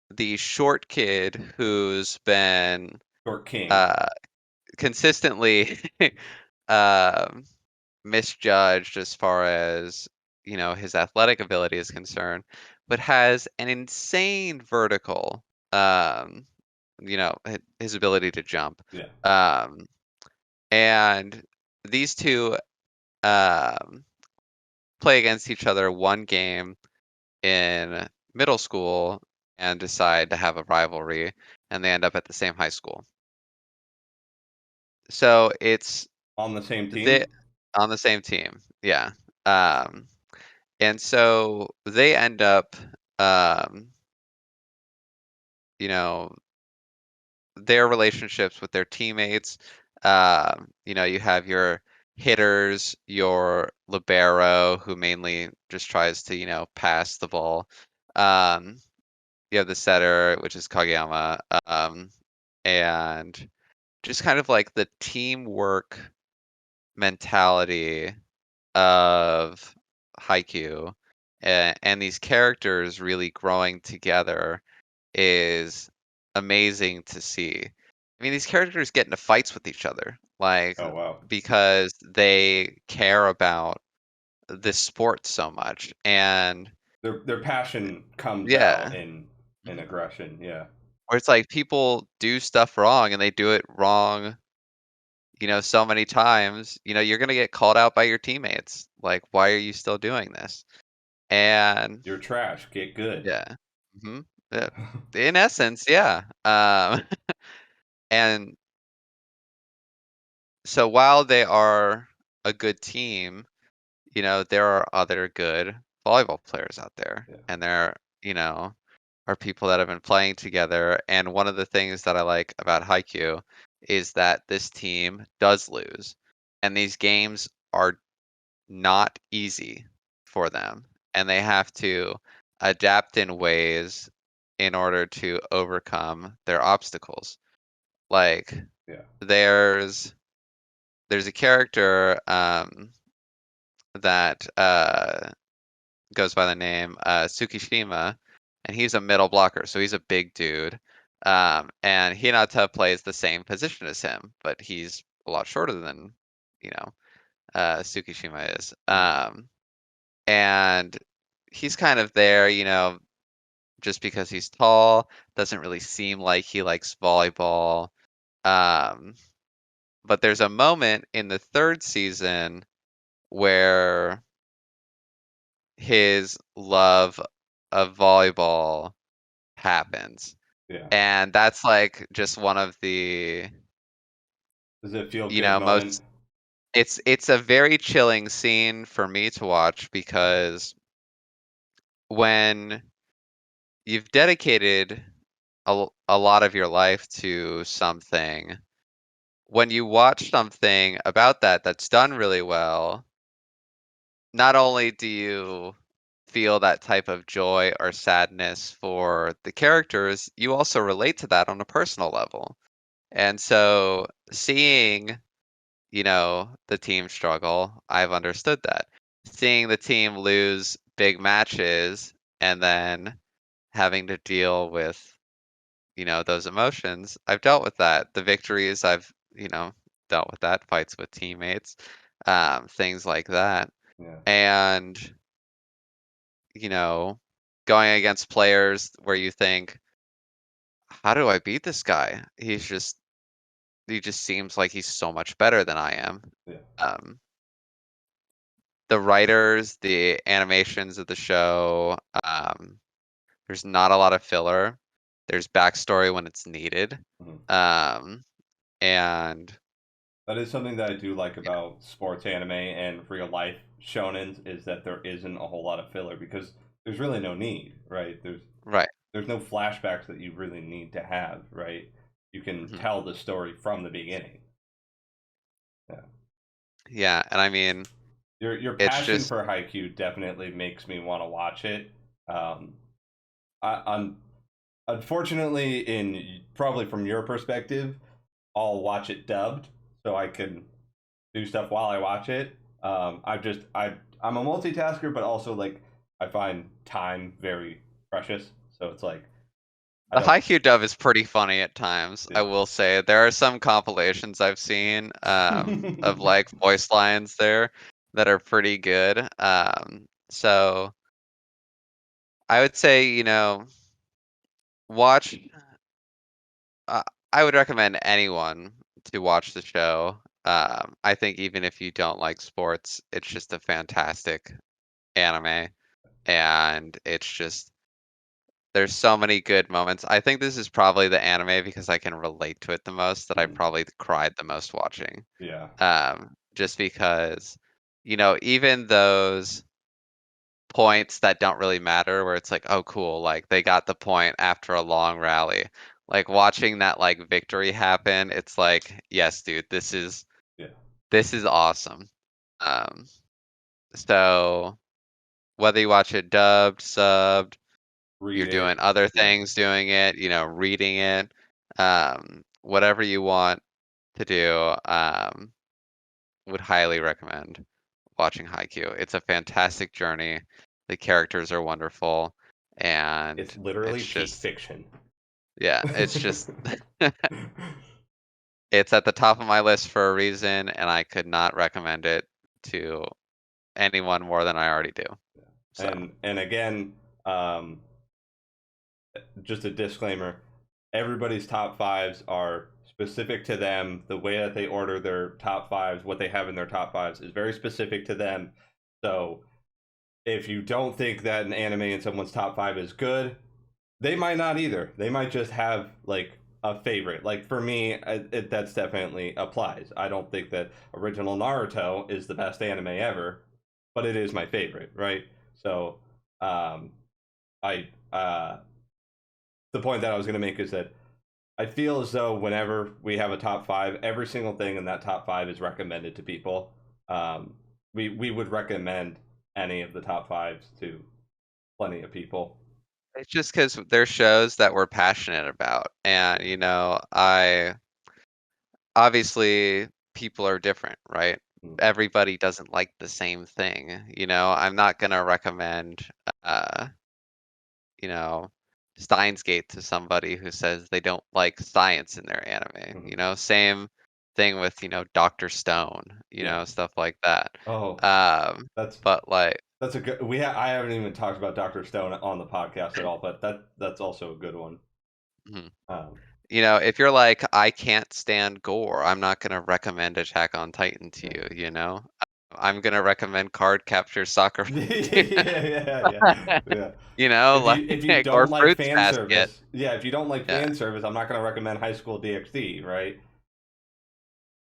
the short kid who's been Short King. uh consistently um misjudged as far as his athletic ability is concerned, but has an insane vertical, um his ability to jump. Yeah. Um, and these two um, play against each other one game in middle school and decide to have a rivalry, and they end up at the same high school. So it's On the same they team? on the same team, yeah. Um, and so they end up, um, you know, their relationships with their teammates. You have your hitters, your libero, who mainly just tries to, pass the ball. Um, you have the setter, which is Kageyama, and just kind of like the teamwork mentality of Haikyuu, and these characters really growing together is amazing to see. I mean, these characters get into fights with each other, like, Oh wow. because they care about this sport so much. And Their passion comes out yeah, in mhm. aggression. Yeah. Where it's like people do stuff wrong and they do it wrong, so many times, you're gonna get called out by your teammates. Like, why are you still doing this? And You're trash. Get good. yeah, hmm yeah, in essence, yeah. And so while they are a good team, there are other good volleyball players out there, Yeah. and there, are people that have been playing together. And one of the things that I like about Haikyuu is that this team does lose, and these games are not easy for them, and they have to adapt in ways in order to overcome their obstacles. Like Yeah. there's there's a character that goes by the name Tsukishima, and he's a middle blocker, so he's a big dude. And Hinata plays the same position as him, but he's a lot shorter than you know Tsukishima is. Mhm. And he's kind of there, just because he's tall. Doesn't really seem like he likes volleyball. Um, but there's a moment in the third season where his love of volleyball happens. Yeah. And that's like just one of the, Does it feel good moment? most it's a very chilling scene for me to watch because when you've dedicated a lot of your life to something, when you watch something about that's done really well, not only do you feel that type of joy or sadness for the characters, you also relate to that on a personal level. And so seeing, the team struggle, I've understood that. Seeing the team lose big matches and then having to deal with, those emotions, I've dealt with that. The victories, I've, dealt with that, fights with teammates, things like that. Yeah. And, you know, going against players where you think, how do I beat this guy? He just seems like he's so much better than I am. Yeah. Um, the writers, the animations of the show, there's not a lot of filler. There's backstory when it's needed. Mhm. Um, and That is something that I do like about sports anime and real life shonens is that there isn't a whole lot of filler because there's really no need, right? right. There's no flashbacks that you really need to have, right? You can Mhm. tell the story from the beginning. Yeah. Yeah, and I mean, Your it's passion just for Haikyuu definitely makes me want to watch it. Um, I'm unfortunately in probably from your perspective, I'll watch it dubbed so I can do stuff while I watch it. I'm a multitasker, but also like I find time very precious. So it's like I the don't. Haikyuu dub is pretty funny at times, I Yeah. will say. There are some compilations I've seen, of, like, voice lines there that are pretty good. So I would say, watch uh, I would recommend anyone to watch the show. I think even if you don't like sports, it's just a fantastic anime, and it's just there's so many good moments. I think this is probably the anime because I can relate to it the most that I Mm, probably cried the most watching. yeah. Just because, even those points that don't really matter where it's like, "Oh, cool, like, they got the point after a long rally." Like, watching that, like, victory happen, it's like, "Yes, dude, Yeah. this is awesome." Um, so whether you watch it dubbed, subbed, you're Read doing it. other Yeah. things doing it, reading it, whatever you want to do, would highly recommend watching Haikyuu. It's a fantastic journey. The characters are wonderful, and It's literally it's peak just fiction. yeah, it's just it's at the top of my list for a reason, and I could not recommend it to anyone more than I already do. So, And again, um, just a disclaimer: everybody's top fives are specific to them. The way that they order their top fives, what they have in their top fives, is very specific to them. So if you don't think that an anime in someone's top five is good, they might not either. They might just have like a favorite. Like for me, that's definitely applies. I don't think that original Naruto is the best anime ever, but it is my favorite, right? So, um, I the point that I was going to make is that I feel as though whenever we have a top five, every single thing in that top five is recommended to people. Um, we would recommend any of the top fives to plenty of people. it's just because 'cause they're shows that we're passionate about, and, I obviously, people are different, right? Mm. Everybody doesn't like the same thing, I'm not gonna recommend, uh, you know, Steins Gate to somebody who says they don't like science in their anime, Mhm. Same thing with, Doctor Stone, Yeah. stuff like that. Oh, Um, that's but, like that's a good. I haven't even talked about Doctor Stone on the podcast at all, but that's also a good one. mhm. Um, If you're like, "I can't stand gore," I'm not gonna recommend Attack on Titan to yeah. you, I'm gonna recommend Card Capture Sakura to Yeah. like, If you or don't like Fruits fan Basket. service, yeah, if you don't like Yeah. fan service, I'm not going to recommend High School DxD, right?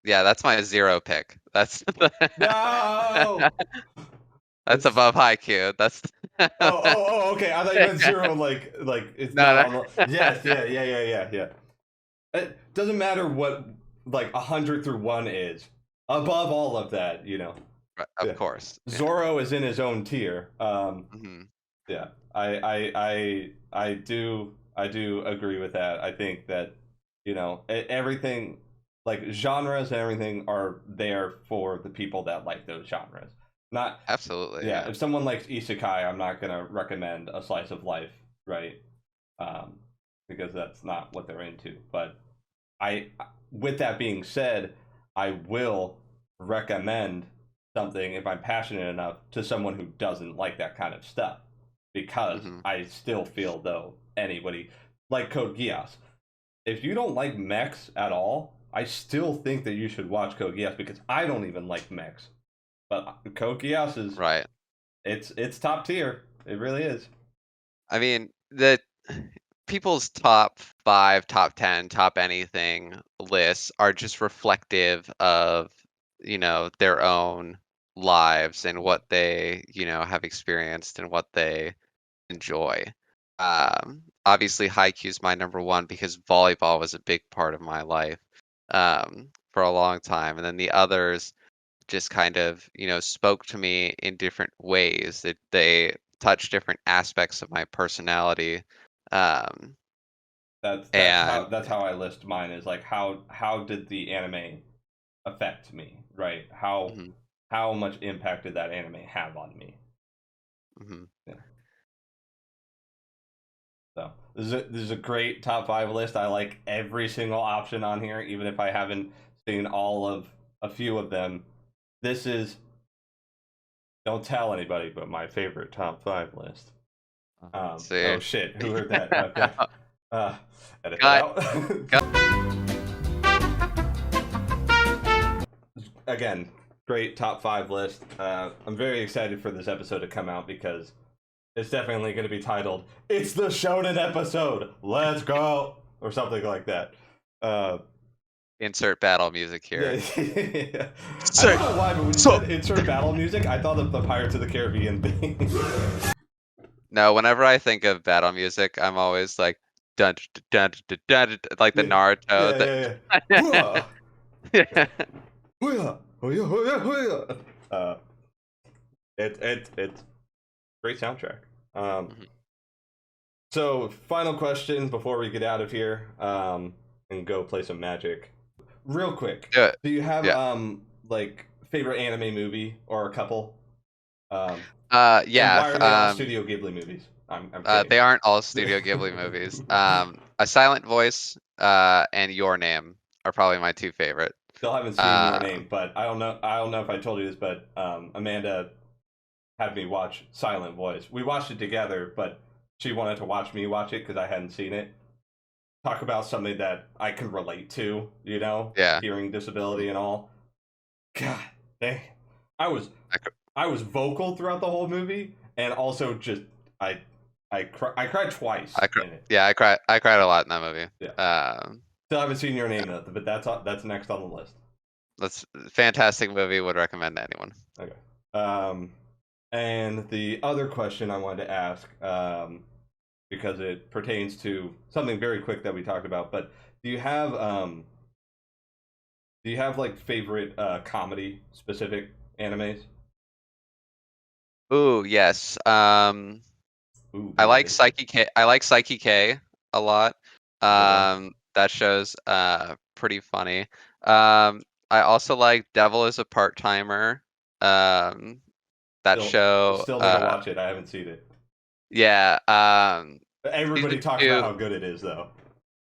Yeah, that's my 0 pick. That's No, that's it's above Haikyuu. That's okay. I thought you meant zero, like it's No, not no. on the. Yes, yeah. It doesn't matter what like 100 through 1 is. Above all of that, Of Yeah. course, yeah. Zoro is in his own tier. Mhm. Yeah, I do agree with that. I think that everything like genres and everything are there for the people that like those genres. Not Absolutely, Yeah. yeah. If someone likes isekai, I'm not gonna recommend a slice of life, right? because that's not what they're into. But I, with that being said, I will recommend something if I'm passionate enough to someone who doesn't like that kind of stuff, because Hmm. I still feel though anybody like Code Geass. If you don't like mechs at all, I still think that you should watch Code Geass because I don't even like mechs. But Code Geass is Right. it's top tier. It really is. I mean, the people's top 5, top 10, top anything lists are just reflective of, their own lives and what they, have experienced and what they enjoy. Obviously, Haikyuu's my number one because volleyball was a big part of my life for a long time, and then the others just kind of, spoke to me in different ways. That they touch different aspects of my personality. Um, That's and that's how I list mine is like how did the anime affect me, right? mhm, How much impact did that anime have on me? mhm. Yeah. So this is a great top five list. I like every single option on here, even if I haven't seen all of a few of them. This is, don't tell anybody, but my favorite top five list. Let's see. Oh shit, who heard that? Okay, uh, edit that Cut. out. Cut. Again, great top five list. I'm very excited for this episode to come out because it's definitely going to be titled "It's the Shonen episode. Let's go" or something like that. Uh, Insert battle music yeah, here. I So, don't know why, but when you so said insert battle music, I thought of the Pirates of the Caribbean thing. no, whenever I think of battle music, I'm always like dun dun dun dun, dun, dun, dun, like the Yeah, Naruto. yeah, yeah, yeah. Yeah. Hoo-ah! Hoo-ah! Hoo-ah! Hoo-ah! It's great soundtrack. Um, Mhm. so final question before we get out of here, and go play some Magic. Real quick, Do it. do you have Yeah. like favorite anime movie or a couple? Um, and Yeah. why are they all Studio Ghibli movies? I'm kidding. They aren't all Studio Ghibli movies. A Silent Voice, and Your Name are probably my two favorite. Still haven't seen Your Uh, Name, but I don't know. I don't know if I told you this, but Amanda had me watch Silent Voice. We watched it together, but she wanted to watch me watch it because I hadn't seen it. Talk about something that I can relate to, yeah. hearing disability and all. God dang, I was I, cr- I was vocal throughout the whole movie, and also just I I cried twice in it. yeah, I cried a lot in that movie. Yeah, Um, still haven't seen Your Name though, but that's next on the list. that's fantastic movie. Would recommend to anyone. Okay. Um, and the other question I wanted to ask, because it pertains to something very quick that we talked about, but do you have um, do you have like favorite comedy specific animes? Ooh, yes. Ooh, I good like list. Psyche K. I like Psyche K a lot. Good one. That show's pretty funny. I also like Devil is a Part-Timer. Um, that show. Still need to watch it. I haven't seen it. Yeah. Everybody Season talks about two. how good it is, though.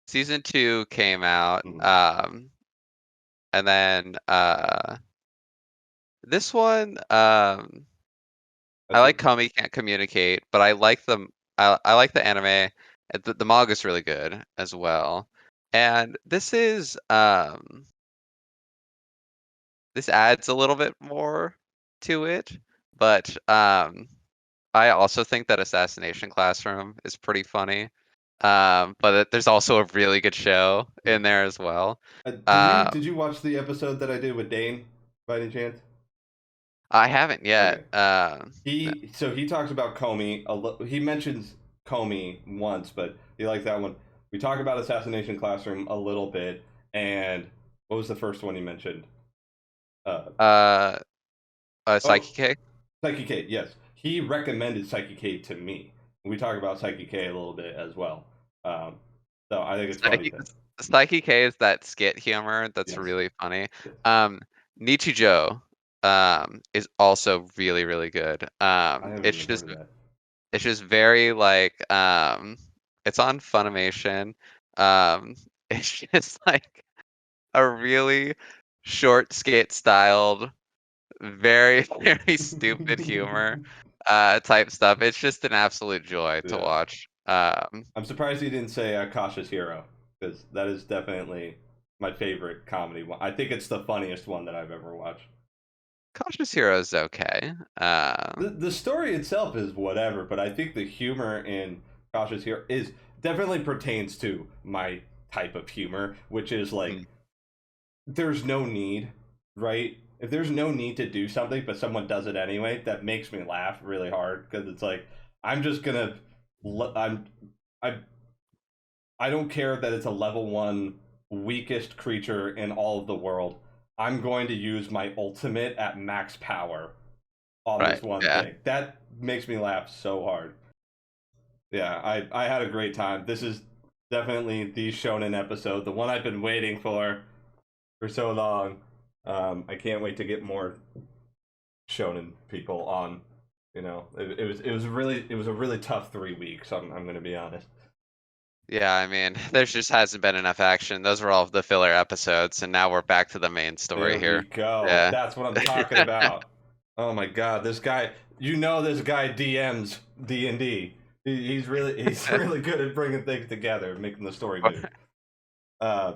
Season two came out. Mhm. And then this one. I That's like it. Kami Can't Communicate, but I like the I like the anime. The manga is really good as well. And this adds a little bit more to it, but I also think that Assassination Classroom is pretty funny. But there's also a really good show in there as well. Did you Um, watch the episode that I did with Dane by any chance? I haven't yet. Okay. He talks about Comey. He mentions Comey once, but he likes that one. We talk about Assassination Classroom a little bit, and what was the first one he mentioned? Uh, uh, oh, Psyche K. Psyche K. Yes, he recommended Psyche K to me. We talk about Psyche K a little bit as well. Um, so I think it's funny Psyche, that Psyche K is that skit humor that's yes, really funny. yes, Um, Nichijou is also really really good. I haven't It's even heard just of that. it's just very like It's on Funimation. It's just like a really short skit styled, very, very stupid humor type stuff. It's just an absolute joy to Yeah. watch. I'm surprised you didn't say Cautious Hero, because that is definitely my favorite comedy one. I think it's the funniest one that I've ever watched. Cautious Hero is okay. The story itself is whatever, but I think the humor in Cautious Hero is definitely pertains to my type of humor, which is like mm, there's no need, right? If there's no need to do something, but someone does it anyway, that makes me laugh really hard because it's like I'm just gonna, I'm, I, I don't care that it's a level 1 weakest creature in all of the world. I'm going to use my ultimate at max power on right. this one Yeah. thing. That makes me laugh so hard. Yeah, I had a great time. This is definitely the shonen episode, the one I've been waiting for so long. I can't wait to get more shonen people on. You know, it was a really tough 3 weeks. I'm gonna be honest. Yeah, I mean, there just hasn't been enough action. Those were all the filler episodes, and now we're back to the main story There we here. go. Yeah. That's what I'm talking about. Oh my god, this guy! You know this guy DMs D&D. He's really good at bringing things together, making the story move. Uh,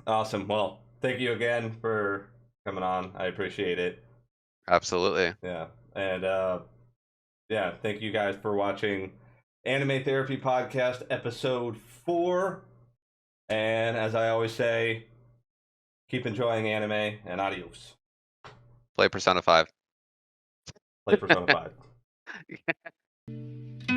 awesome. Well, thank you again for coming on. I appreciate it. Absolutely. Yeah, and yeah, thank you guys for watching Anime Therapy Podcast episode 4. And as I always say, keep enjoying anime and adios. Play Persona 5. Play Persona 5.